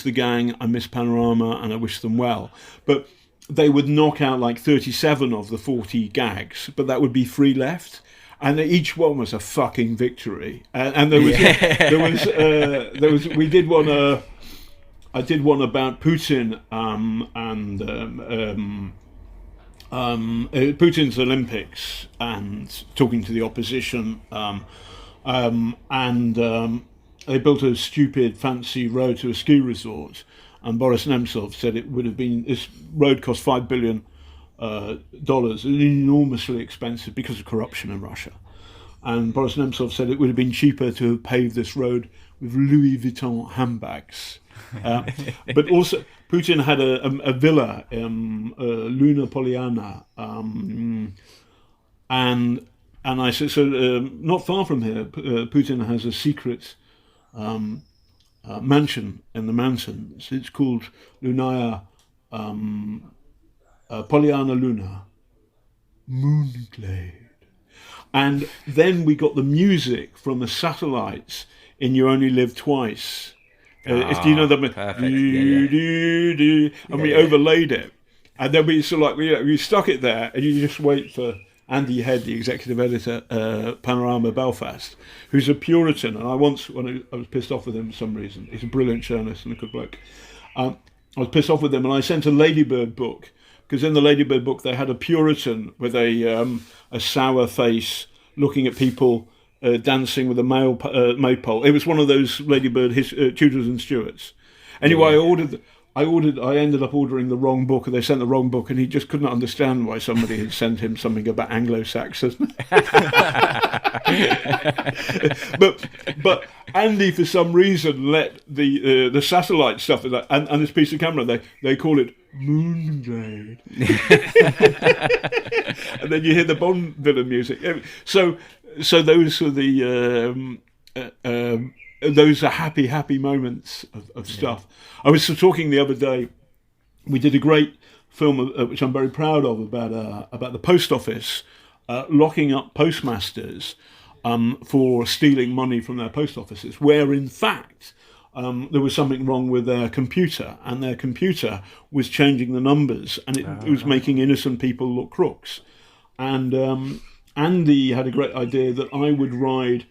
the gang, I miss Panorama, and I wish them well. But they would knock out like 37 of the 40 gags, but that would be 3 left. And each one was a fucking victory. And there was, we did one, I did one about Putin Putin's Olympics and talking to the opposition, and they built a stupid fancy road to a ski resort, and Boris Nemtsov said it would have been, this road cost $5 billion, enormously expensive because of corruption in Russia. And Boris Nemtsov said it would have been cheaper to have paved this road with Louis Vuitton handbags. But also, Putin had a villa, Luna Poliana, and I said, so not far from here, Putin has a secret mansion in the mountains. It's called Lunaya Poliana Luna Moonglade. And then we got the music from the satellites in You Only Live Twice. Do you know that? Perfect. And we overlaid it. And then we sort of like, we stuck it there, and you just wait for Andy Head, the executive editor, Panorama Belfast, who's a Puritan. And when I was pissed off with him for some reason, he's a brilliant journalist and a good bloke. I was pissed off with him, and I sent a Ladybird book, because in the Ladybird book they had a Puritan with a sour face looking at people dancing with a maypole. It was one of those Ladybird Tudors and Stuarts. Anyway, I ended up ordering the wrong book, and they sent the wrong book, and he just couldn't understand why somebody had sent him something about Anglo-Saxon. but Andy, for some reason, let the satellite stuff and this piece of camera, they call it Moonglade. And then you hear the Bond villain music. So those are those are happy moments of stuff. I was talking the other day. We did a great film, which I'm very proud of, about the post office locking up postmasters for stealing money from their post offices, where in fact there was something wrong with their computer, and their computer was changing the numbers, and it was making innocent people look crooks. And Andy had a great idea that I would ride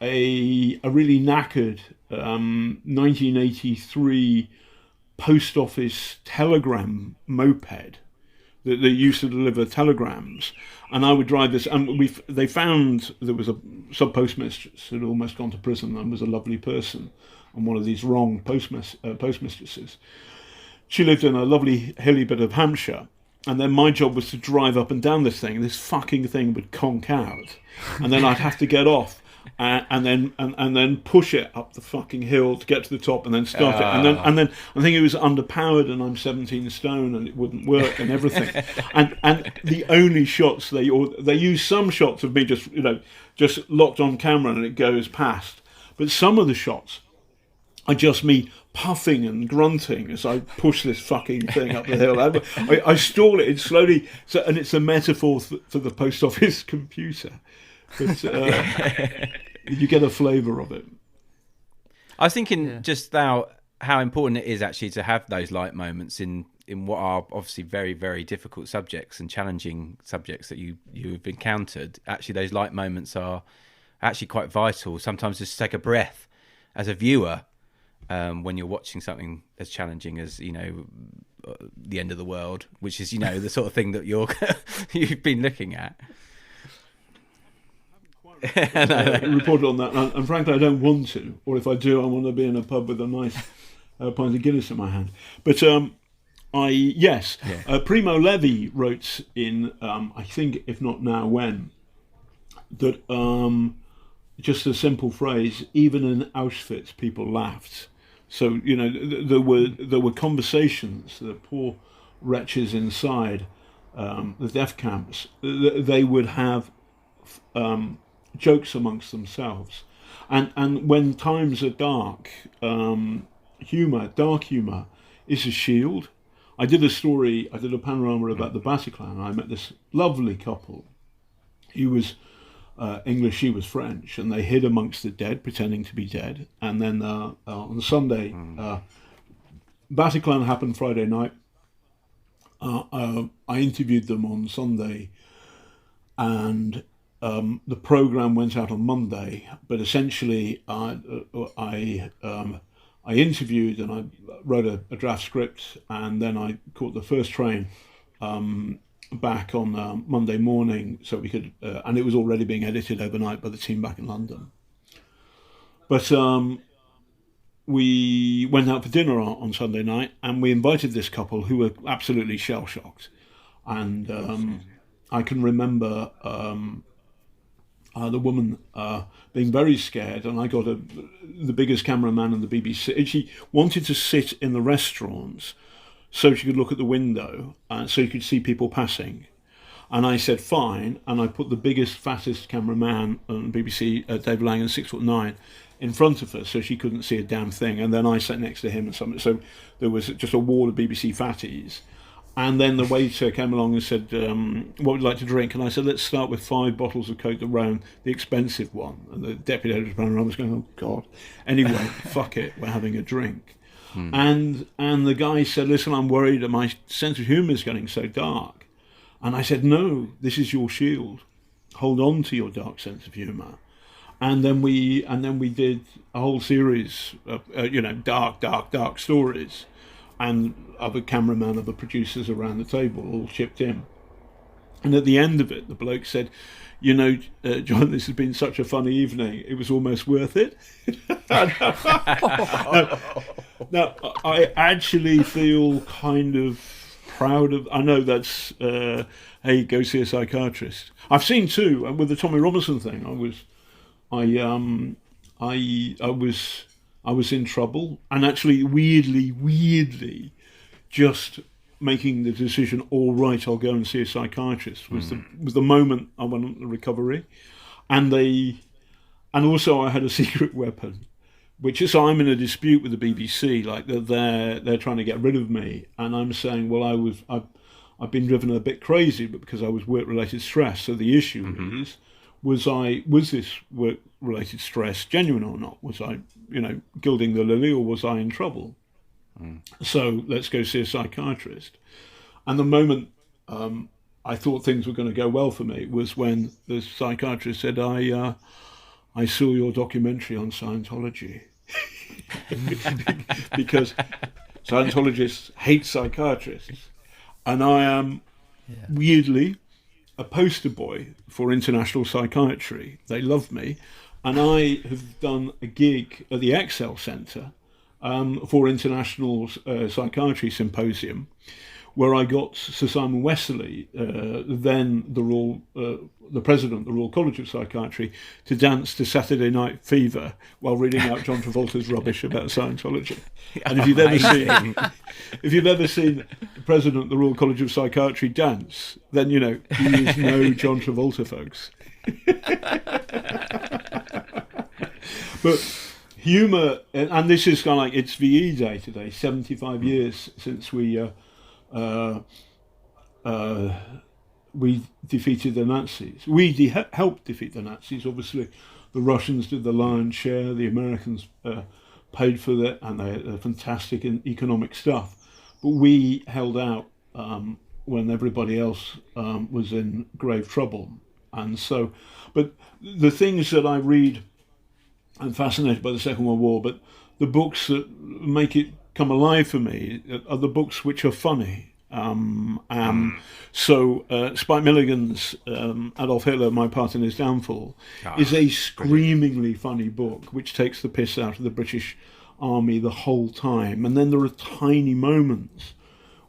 a really knackered 1983 post office telegram moped that they used to deliver telegrams, and I would drive this. And they found there was a sub postmistress who had almost gone to prison and was a lovely person, and one of these wrong postmistresses. She lived in a lovely hilly bit of Hampshire. And then my job was to drive up and down this thing, and this fucking thing would conk out, and then I'd have to get off and then push it up the fucking hill to get to the top, and then start it, and then I think it was underpowered, and I'm 17 stone, and it wouldn't work, and everything. and the only shots they use some shots of me just locked on camera, and it goes past, but some of the shots are just me puffing and grunting as I push this fucking thing up the hill. I stall it slowly, and it's a metaphor for the post office computer. But, you get a flavour of it. I was thinking just now how important it is actually to have those light moments in what are obviously very, very difficult subjects and challenging subjects that you've encountered. Actually, those light moments are actually quite vital. Sometimes just take a breath as a viewer. When you're watching something as challenging as, the end of the world, which is, the sort of thing that you've been looking at. Reported on that, and frankly, I don't want to. Or if I do, I want to be in a pub with a nice pint of Guinness in my hand. But Primo Levi wrote in, I think, if not now, when, that just a simple phrase, even in Auschwitz, people laughed. So, there were conversations, the poor wretches inside the death camps, they would have jokes amongst themselves. And when times are dark, dark humour is a shield. I did a panorama about the Bataclan, and I met this lovely couple. He was English, she was French, and they hid amongst the dead, pretending to be dead. And then on Sunday, Bataclan happened Friday night. I interviewed them on Sunday, and the program went out on Monday. But essentially, I interviewed, and I wrote a draft script, and then I caught the first train back on Monday morning, so we could, and it was already being edited overnight by the team back in London. But we went out for dinner on Sunday night, and we invited this couple who were absolutely shell-shocked. And I can remember the woman being very scared, and I got the biggest cameraman in the BBC. And she wanted to sit in the restaurants so she could look at the window, so you could see people passing. And I said, fine, and I put the biggest, fattest cameraman on BBC, Dave Langan, 6'9", in front of her so she couldn't see a damn thing. And then I sat next to him and something. So there was just a wall of BBC fatties. And then the waiter came along and said, what would you like to drink? And I said, let's start with 5 bottles of Cote de Rhone, the expensive one. And the deputy editor of Panorama was going, oh, God. Anyway, fuck it, we're having a drink. And the guy said, listen, I'm worried that my sense of humour is getting so dark. And I said, no, this is your shield. Hold on to your dark sense of humour. And then we did a whole series of, dark stories. And other cameramen, other producers around the table all chipped in. And at the end of it, the bloke said, John, this has been such a funny evening. It was almost worth it. Now, I actually feel kind of proud of. I know that's hey, go see a psychiatrist. I've seen too with the Tommy Robinson thing. I was in trouble, and actually, weirdly, just making the decision, all right, I'll go and see a psychiatrist was the moment I went on the recovery, and also I had a secret weapon, which is I'm in a dispute with the BBC, like they're trying to get rid of me, and I'm saying, well, I've been driven a bit crazy, but because I was work-related stress. So the issue was this work-related stress genuine or not? Was I, gilding the lily, or was I in trouble? So let's go see a psychiatrist. And the moment I thought things were going to go well for me was when the psychiatrist said, I saw your documentary on Scientology. Because Scientologists hate psychiatrists. And I am, weirdly, a poster boy for international psychiatry. They love me. And I have done a gig at the Excel Centre for International Psychiatry Symposium, where I got Sir Simon Wesley, then the president of the Royal College of Psychiatry, to dance to Saturday Night Fever while reading out John Travolta's rubbish about Scientology. And if you've ever seen the president of the Royal College of Psychiatry dance, then he is no John Travolta, folks. But humour, and this is kind of like, it's VE Day today, 75 years since we defeated the Nazis. We helped defeat the Nazis. Obviously, the Russians did the lion's share. The Americans paid for that, and they had fantastic economic stuff. But we held out when everybody else was in grave trouble. And so, but the things that I read, I'm fascinated by the Second World War, but the books that make it come alive for me are the books which are funny. So Spike Milligan's Adolf Hitler, My Part in His Downfall, is a screamingly funny book which takes the piss out of the British Army the whole time. And then there are tiny moments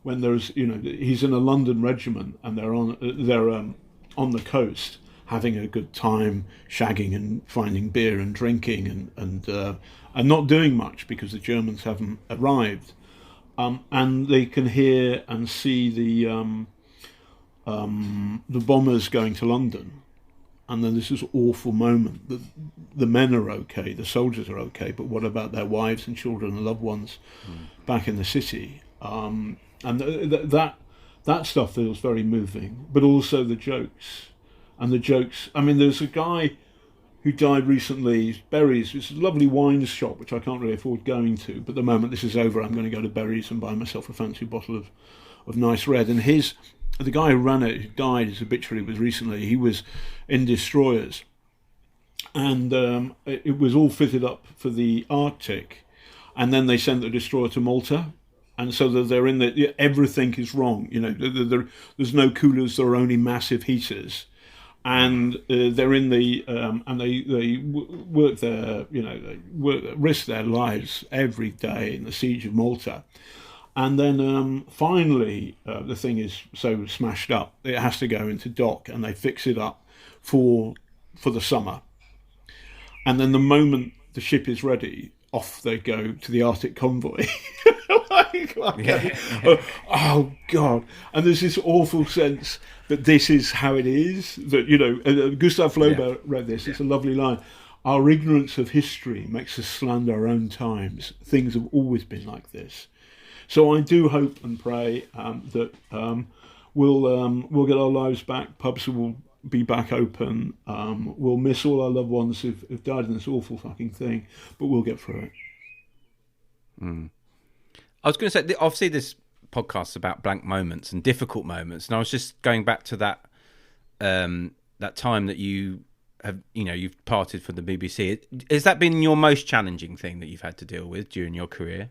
when there's, he's in a London regiment and they're on the coast having a good time, shagging and finding beer and drinking and not doing much because the Germans haven't arrived. And they can hear and see the bombers going to London. And then there's this awful moment that the men are okay, the soldiers are okay, but what about their wives and children and loved ones back in the city? And that stuff feels very moving, but also the jokes. And the jokes, there's a guy who died recently, Berries. It's a lovely wine shop, which I can't really afford going to, but the moment this is over, I'm going to go to Berries and buy myself a fancy bottle of nice red. And the guy who ran it, who died, his obituary was recently, he was in destroyers. And it was all fitted up for the Arctic. And then they sent the destroyer to Malta. and so that they're in the everything is wrong. There's no coolers, there are only massive heaters, and they're in the and they work their risk their lives every day in the siege of Malta. And then finally, the thing is so smashed up, it has to go into dock, and they fix it up for the summer. And then the moment the ship is ready, off they go to the Arctic convoy. Oh God! And there's this awful sense that this is how it is. That Gustave Flaubert read this. It's a lovely line. Our ignorance of history makes us slander our own times. Things have always been like this. So I do hope and pray that we'll get our lives back. Pubs will be back open. We'll miss all our loved ones who've died in this awful fucking thing, but we'll get through it. I was going to say, obviously this podcast is about blank moments and difficult moments, and I was just going back to that that time that you have, you've parted from the BBC. Has that been your most challenging thing that you've had to deal with during your career?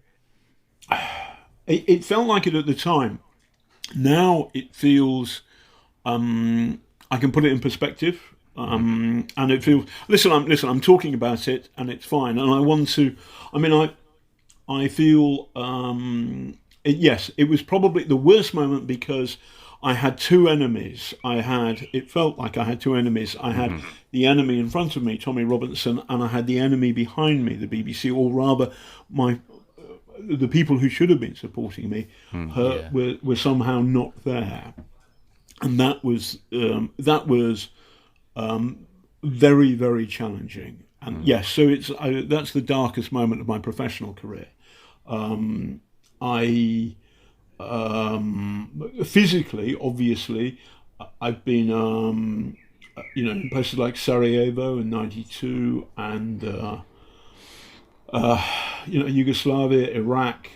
It felt like it at the time. Now it feels, I can put it in perspective, and it feels. Listen, I'm talking about it, and it's fine. And I want to. I feel. Yes, it was probably the worst moment because I had two enemies. It felt like I had two enemies. I had the enemy in front of me, Tommy Robinson, and I had the enemy behind me, the BBC, or rather, the people who should have been supporting me were somehow not there, and that was very, very challenging. And yes, so that's the darkest moment of my professional career. I physically, obviously, I've been in places like Sarajevo in '92 and. Yugoslavia, Iraq,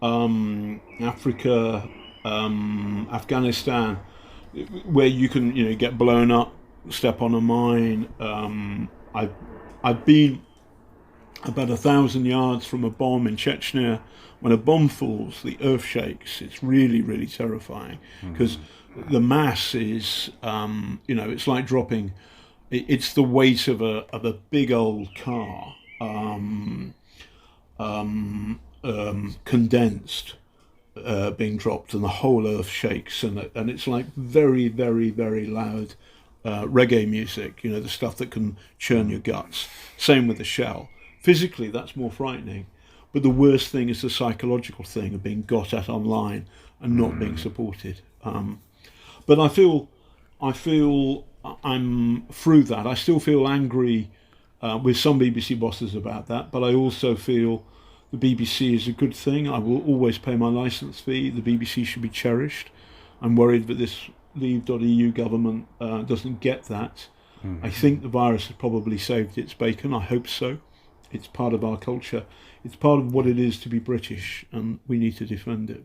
Africa, Afghanistan, where you can, get blown up, step on a mine. I've been about 1,000 yards from a bomb in Chechnya. When a bomb falls, the earth shakes. It's really, really terrifying because the mass is, it's like dropping. It's the weight of a big old car. Condensed, being dropped, and the whole earth shakes, and it's like very, very, very loud reggae music. The stuff that can churn your guts. Same with the shell. Physically, that's more frightening, but the worst thing is the psychological thing of being got at online and not being supported. But I feel I'm through that. I still feel angry. With some BBC bosses about that, but I also feel the BBC is a good thing. I will always pay my licence fee. The BBC should be cherished. I'm worried that this Leave.eu government doesn't get that. I think the virus has probably saved its bacon. I hope so. It's part of our culture. It's part of what it is to be British, and we need to defend it.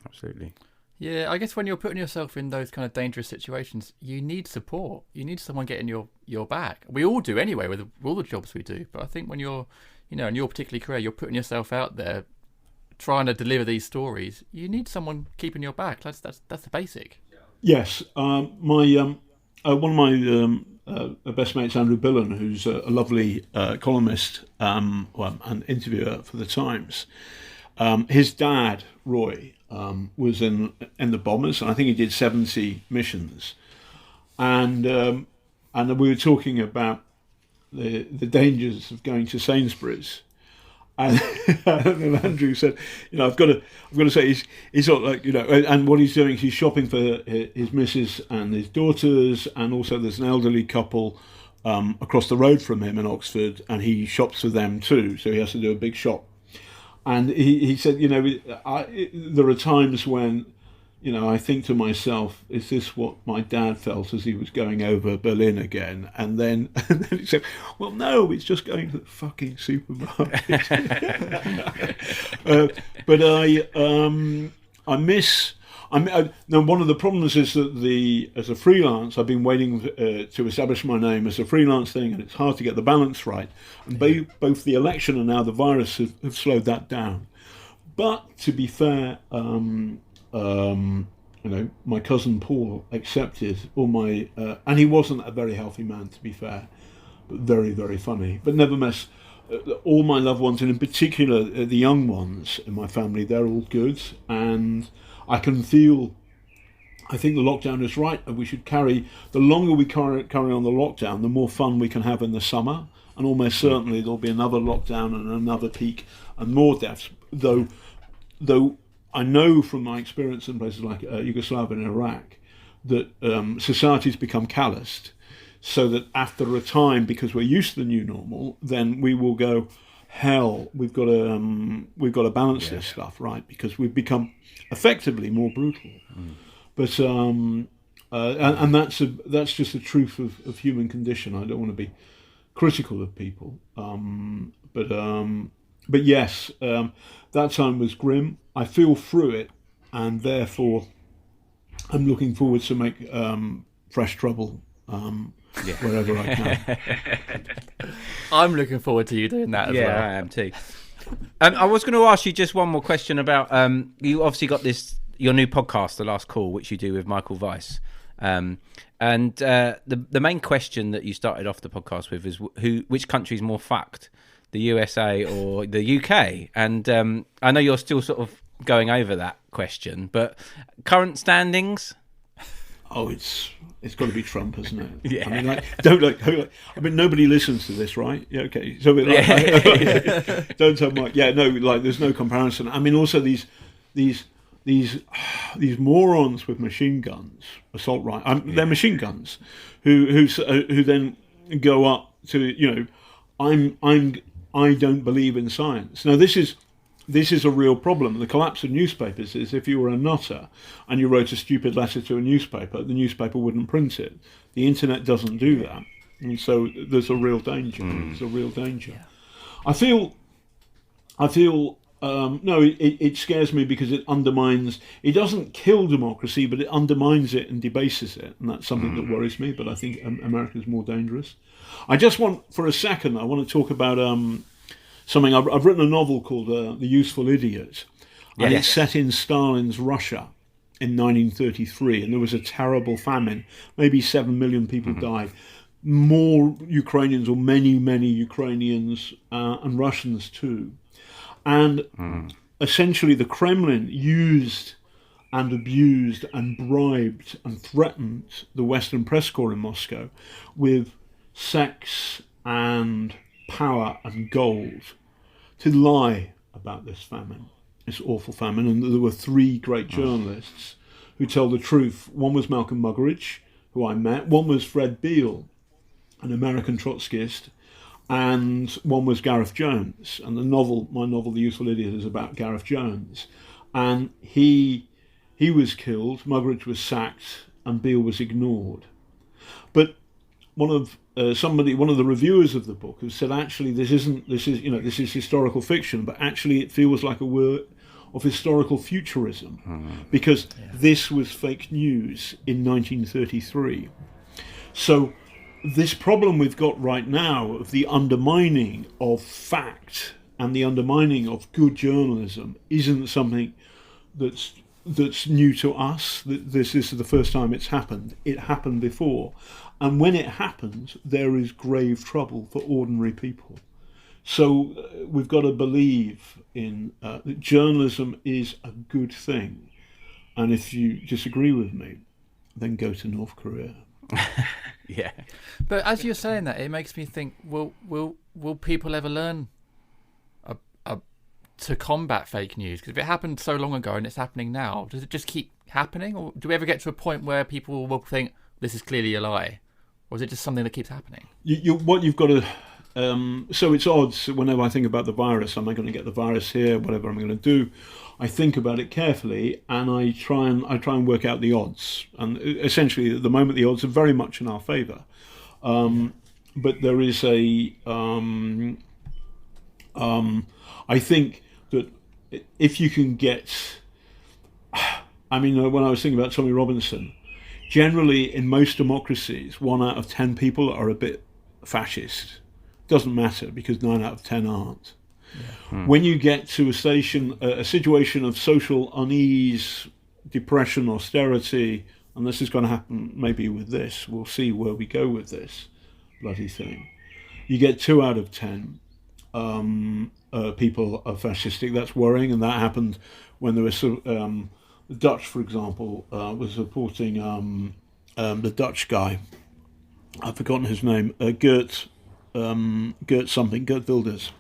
Absolutely. Yeah, I guess when you're putting yourself in those kind of dangerous situations, you need support. You need someone getting your back. We all do anyway with all the jobs we do. But I think when you're, in your particular career, you're putting yourself out there, trying to deliver these stories. You need someone keeping your back. That's the basic. Yes, one of my best mates, Andrew Billen, who's a lovely columnist and interviewer for the Times. His dad, Roy, was in the bombers, and I think he did 70 missions. And we were talking about the dangers of going to Sainsbury's. And Andrew said, I've got to say he's sort of like, and what he's doing is he's shopping for his missus and his daughters, and also there's an elderly couple across the road from him in Oxford, and he shops for them too, so he has to do a big shop. And he said, there are times when, I think to myself, is this what my dad felt as he was going over Berlin again? And then he said, well, no, it's just going to the fucking supermarket. But I miss. Now, one of the problems is that as a freelance, I've been waiting to establish my name as a freelance thing, and it's hard to get the balance right. And both the election and now the virus have slowed that down. But to be fair, my cousin Paul accepted all my, and he wasn't a very healthy man, to be fair, but very, very funny. But nevertheless, all my loved ones, and in particular the young ones in my family, they're all good. And I can feel, I think the lockdown is right, and we should the longer we carry on the lockdown, the more fun we can have in the summer. And almost certainly there'll be another lockdown and another peak and more deaths. Though I know from my experience in places like Yugoslavia and Iraq that societies become calloused, so that after a time, because we're used to the new normal, then we will go, hell, we've got to balance this stuff, right? Because we've become effectively more brutal. But and that's just the truth of human condition. I don't want to be critical of people, but yes, that time was grim. I feel through it, and therefore I'm looking forward to make fresh trouble wherever I can. I'm looking forward to you doing that as well. Yeah, I am too. I was going to ask you just one more question about you obviously got your new podcast, The Last Call, which you do with Michael Weiss. And the main question that you started off the podcast with is which country's more fucked, the USA or the UK? And I know you're still sort of going over that question, but current standings? Oh, it's got to be Trump, isn't it? Yeah. I mean, nobody listens to this, right? Yeah, okay. So don't tell Mike. Yeah, no, there's no comparison. I mean, also these morons with machine guns, assault rifles. They're machine guns, who then go up to I don't believe in science. Now this is a real problem. The collapse of newspapers is if you were a nutter and you wrote a stupid letter to a newspaper, the newspaper wouldn't print it. The internet doesn't do that, and so there's a real danger. There's a real danger. Yeah. I feel. No, it scares me because it undermines. It doesn't kill democracy, but it undermines it and debases it, and that's something that worries me. But I think America is more dangerous. I just want, for a second, I want to talk about something. I've written a novel called The Useful Idiot, and it's set in Stalin's Russia in 1933, and there was a terrible famine. Maybe 7 million people died. More Ukrainians, or many Ukrainians and Russians too. And essentially the Kremlin used and abused and bribed and threatened the Western press corps in Moscow with sex and power and gold to lie about this famine, this awful famine. And there were 3 great journalists who tell the truth. One was Malcolm Muggeridge, who I met. One was Fred Beale, an American Trotskyist. And one was Gareth Jones, and my novel, The Useful Idiot, is about Gareth Jones. And he was killed, Muggeridge was sacked, and Beale was ignored. But one of the reviewers of the book has said, actually, this is historical fiction, but actually it feels like a work of historical futurism, because this was fake news in 1933. So this problem we've got right now of the undermining of fact and the undermining of good journalism isn't something that's new to us. This is the first time it's happened. It happened before. And when it happens, there is grave trouble for ordinary people. So we've got to believe in that journalism is a good thing. And if you disagree with me, then go to North Korea. Yeah. But as you're saying that, it makes me think: will people ever learn to combat fake news? Because if it happened so long ago and it's happening now, does it just keep happening, or do we ever get to a point where people will think this is clearly a lie, or is it just something that keeps happening? What you've got to. So it's odds. Whenever I think about the virus, am I going to get the virus here? Whatever I'm going to do, I think about it carefully, and I try and work out the odds. And essentially, at the moment, the odds are very much in our favour. But there is I think that if you can get, I mean, when I was thinking about Tommy Robinson, generally in most democracies, 1 out of 10 people are a bit fascist. Doesn't matter, because 9 out of 10 aren't. When you get to a situation of social unease, depression, austerity, and this is going to happen maybe with this, we'll see where we go with this bloody thing. You get 2 out of 10 people are fascistic. That's worrying, and that happened when there was the Dutch, for example, was supporting the Dutch guy. I've forgotten his name. Geert Wilders.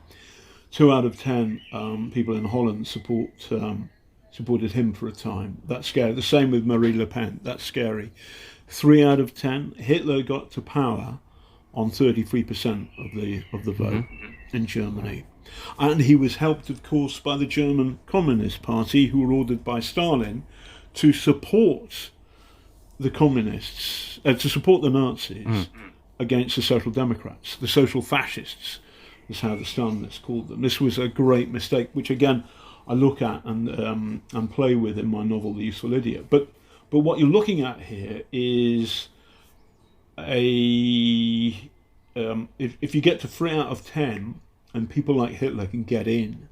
2 out of 10 people in Holland supported him for a time. That's scary. The same with Marie Le Pen. That's scary. 3 out of 10. Hitler got to power on 33% of the vote in Germany. And he was helped, of course, by the German Communist Party, who were ordered by Stalin to support the communists, to support the Nazis against the Social Democrats, the Social Fascists, is how the Stalinists called them. This was a great mistake, which again I look at and play with in my novel The Useful Idiot. But what you're looking at here is if you get to 3 out of 10, and people like Hitler can get in.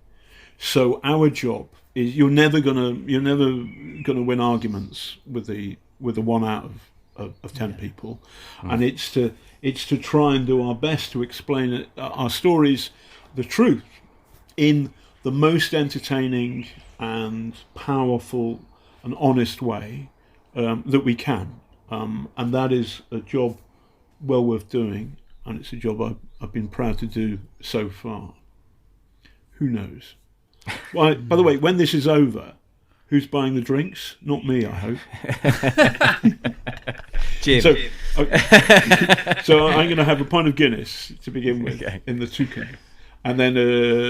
So our job is you're never gonna win arguments with the 1 out of 10 people, and it's to try and do our best to explain our stories, the truth, in the most entertaining and powerful and honest way that we can, and that is a job well worth doing, and it's a job I've been proud to do so far. Who knows? Well, by the way, when this is over, who's buying the drinks? Not me, I hope. Jim. So I'm going to have a pint of Guinness to begin with in the toucan, and then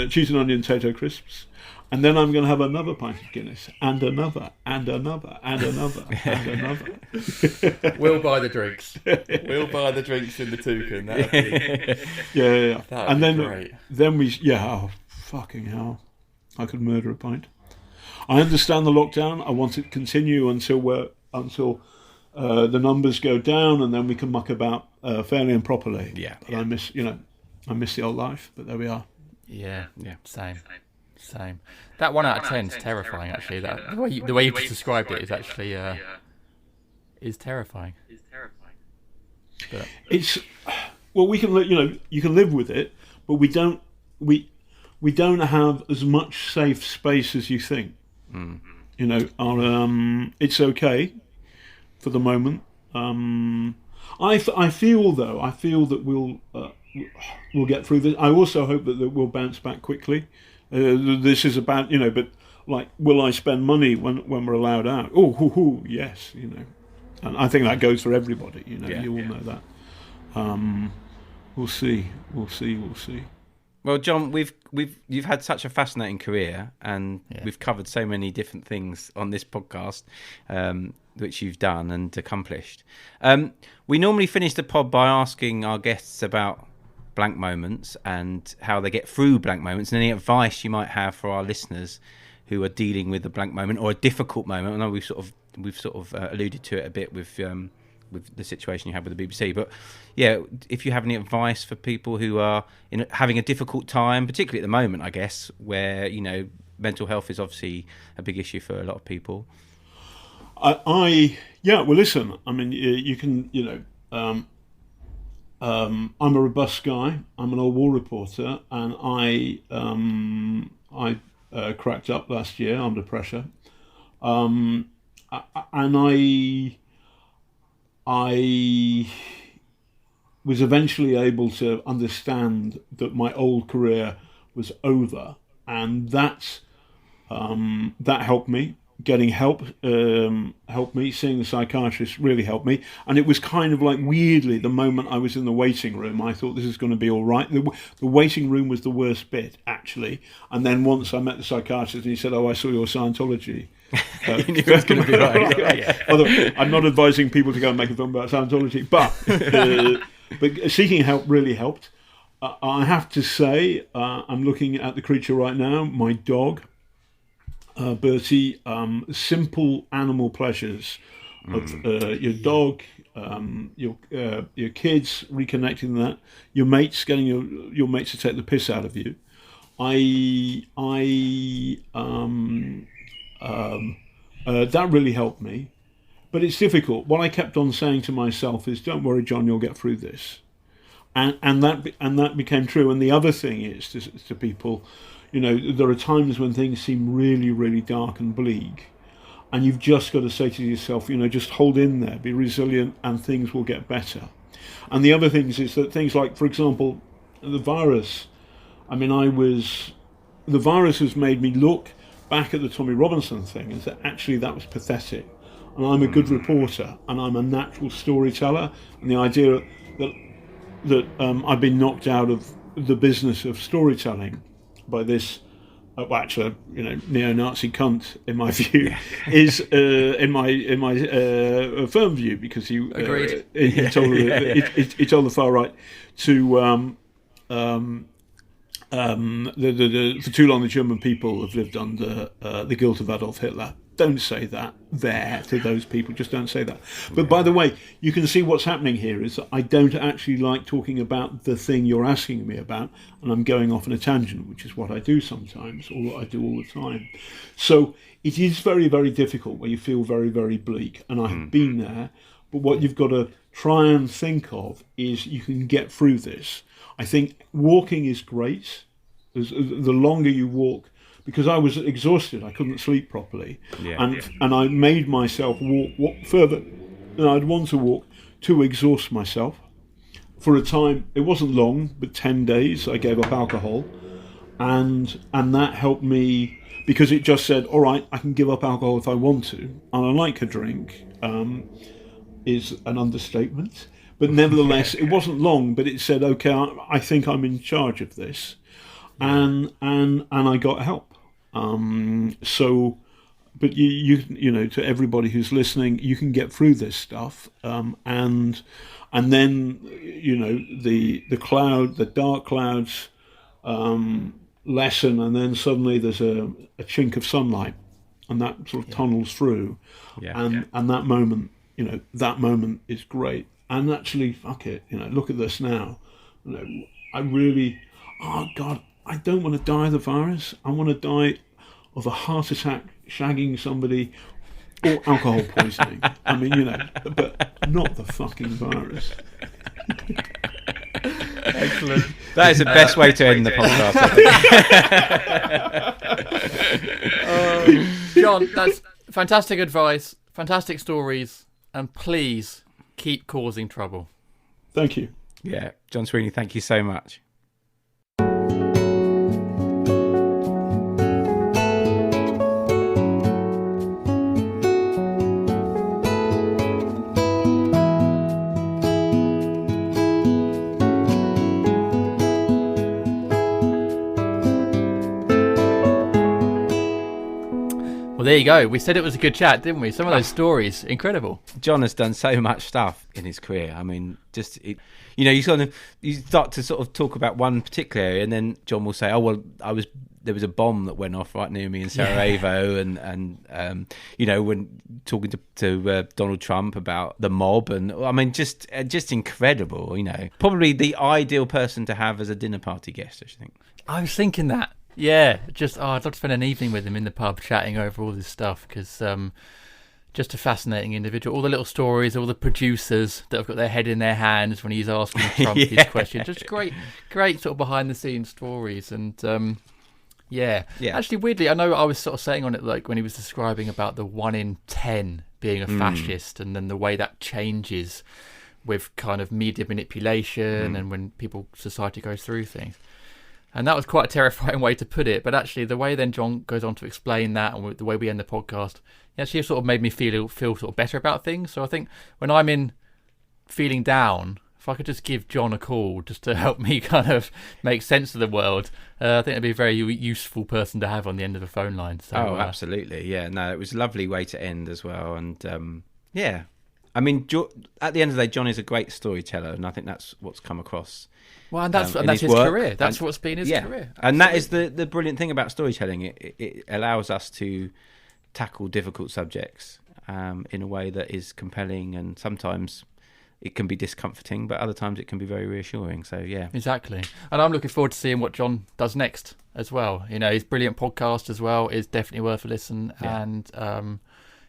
cheese and onion potato crisps, and then I'm going to have another pint of Guinness, and another, and another, and another, and another. We'll buy the drinks. We'll buy the drinks in the toucan. That'd be, yeah. That'd And be then great. Oh, fucking hell. I could murder a pint. I understand the lockdown. I want it to continue until the numbers go down, and then we can muck about fairly and properly. Yeah. But I miss the old life, but there we are. Yeah. Same. That 1 out of 10 is terrifying. Actually, that the way you described it is actually is terrifying. But It's we can you can live with it, but we don't have as much safe space as you think. It's okay for the moment. I feel that we'll get through this. I also hope that we'll bounce back quickly. This is about but like, will I spend money when we're allowed out? Yes, and I think that goes for everybody. You all know that. We'll see. Well, John, you've had such a fascinating career, and we've covered so many different things on this podcast, which you've done and accomplished. We normally finish the pod by asking our guests about blank moments and how they get through blank moments, and any advice you might have for our listeners who are dealing with a blank moment or a difficult moment. I know we've sort of alluded to it a bit with the situation you had with the BBC, but if you have any advice for people who are having a difficult time, particularly at the moment, I guess, where mental health is obviously a big issue for a lot of people. Well, listen, I mean, you can, I'm a robust guy. I'm an old war reporter, and I cracked up last year under pressure, and I was eventually able to understand that my old career was over, and that helped me. Getting help helped me. Seeing the psychiatrist really helped me. And it was kind of like, weirdly, the moment I was in the waiting room, I thought this is going to be all right. The waiting room was the worst bit, actually. And then once I met the psychiatrist and he said, I saw your Scientology. You knew it was going to be right. Although I'm not advising people to go and make a film about Scientology, but seeking help really helped. I have to say, I'm looking at the creature right now, my dog, Bertie. Simple animal pleasures of your dog, your kids, reconnecting that, your mates, getting your mates to take the piss out of you, that really helped me. But it's difficult. What I kept on saying to myself is, "Don't worry, John, you'll get through this," and that became true. And the other thing is to people, there are times when things seem really, really dark and bleak, and you've just got to say to yourself, just hold in there, be resilient, and things will get better. And the other things is that things like, for example, the virus. I mean, the virus has made me look back at the Tommy Robinson thing and say, actually, that was pathetic. And I'm a good reporter, and I'm a natural storyteller. And the idea that I've been knocked out of the business of storytelling by this, neo-Nazi cunt, in my view, is in my firm view, because he agreed. He told the far right to. For too long, the German people have lived under the guilt of Adolf Hitler. Don't say that there to those people. Just don't say that. But by the way, you can see what's happening here is that I don't actually like talking about the thing you're asking me about, and I'm going off on a tangent, which is what I do sometimes, or what I do all the time. So it is very, very difficult where you feel very, very bleak, and I have been there. But what you've got to try and think of is you can get through this. I think walking is great. The longer you walk, because I was exhausted, I couldn't sleep properly, and I made myself walk further than I'd want to walk to exhaust myself. For a time, it wasn't long, but 10 days, I gave up alcohol, and that helped me, because it just said, all right, I can give up alcohol if I want to, and I like a drink, is an understatement. But nevertheless, it wasn't long, but it said, okay, I think I'm in charge of this. And I got help. But you to everybody who's listening, you can get through this stuff. And then, the dark clouds lessen, and then suddenly there's a chink of sunlight, and that sort of tunnels through. And that moment, that moment is great. And actually, fuck it, look at this now. I really, oh God, I don't want to die of the virus. I want to die of a heart attack, shagging somebody, or alcohol poisoning. I mean, but not the fucking virus. Excellent. That is the best way to end the podcast, I think. John, that's fantastic advice, fantastic stories, and please keep causing trouble. Thank you. Yeah, John Sweeney, thank you so much. Well, there you go. We said it was a good chat, didn't we? Some of those stories, incredible. John has done so much stuff in his career. I mean, you start to sort of talk about one particular area, and then John will say, "Oh well, there was a bomb that went off right near me in Sarajevo," and when talking to Donald Trump about the mob, and I mean, just incredible. Probably the ideal person to have as a dinner party guest, I think. I was thinking that. Yeah, I'd love to spend an evening with him in the pub chatting over all this stuff, because just a fascinating individual. All the little stories, all the producers that have got their head in their hands when he's asking Trump these questions. Just great sort of behind the scenes stories. And actually, weirdly, I know I was sort of saying on it, like when he was describing about the 1 in 10 being a fascist, and then the way that changes with kind of media manipulation and when society goes through things. And that was quite a terrifying way to put it. But actually, the way then John goes on to explain that, and the way we end the podcast, actually sort of made me feel sort of better about things. So I think when I'm feeling down, if I could just give John a call just to help me kind of make sense of the world, I think it'd be a very useful person to have on the end of a phone line. So, absolutely. Yeah, no, it was a lovely way to end as well. And I mean, at the end of the day, John is a great storyteller, and I think that's what's come across. Well, and that's his career. That's what's been his career. Absolutely. And that is the brilliant thing about storytelling. It allows us to tackle difficult subjects in a way that is compelling and sometimes it can be discomforting, but other times it can be very reassuring. So yeah, exactly. And I'm looking forward to seeing what John does next as well. You know, his brilliant podcast as well is definitely worth a listen. Yeah. And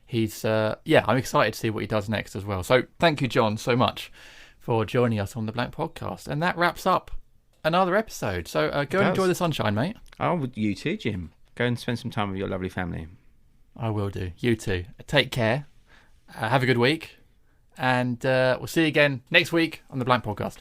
he's I'm excited to see what he does next as well. So thank you, John, so much for joining us on the Blank Podcast. And that wraps up another episode. So go and enjoy the sunshine, mate. Oh, you too, Jim. Go and spend some time with your lovely family. I will do. You too. Take care. Have a good week. And we'll see you again next week on the Blank Podcast.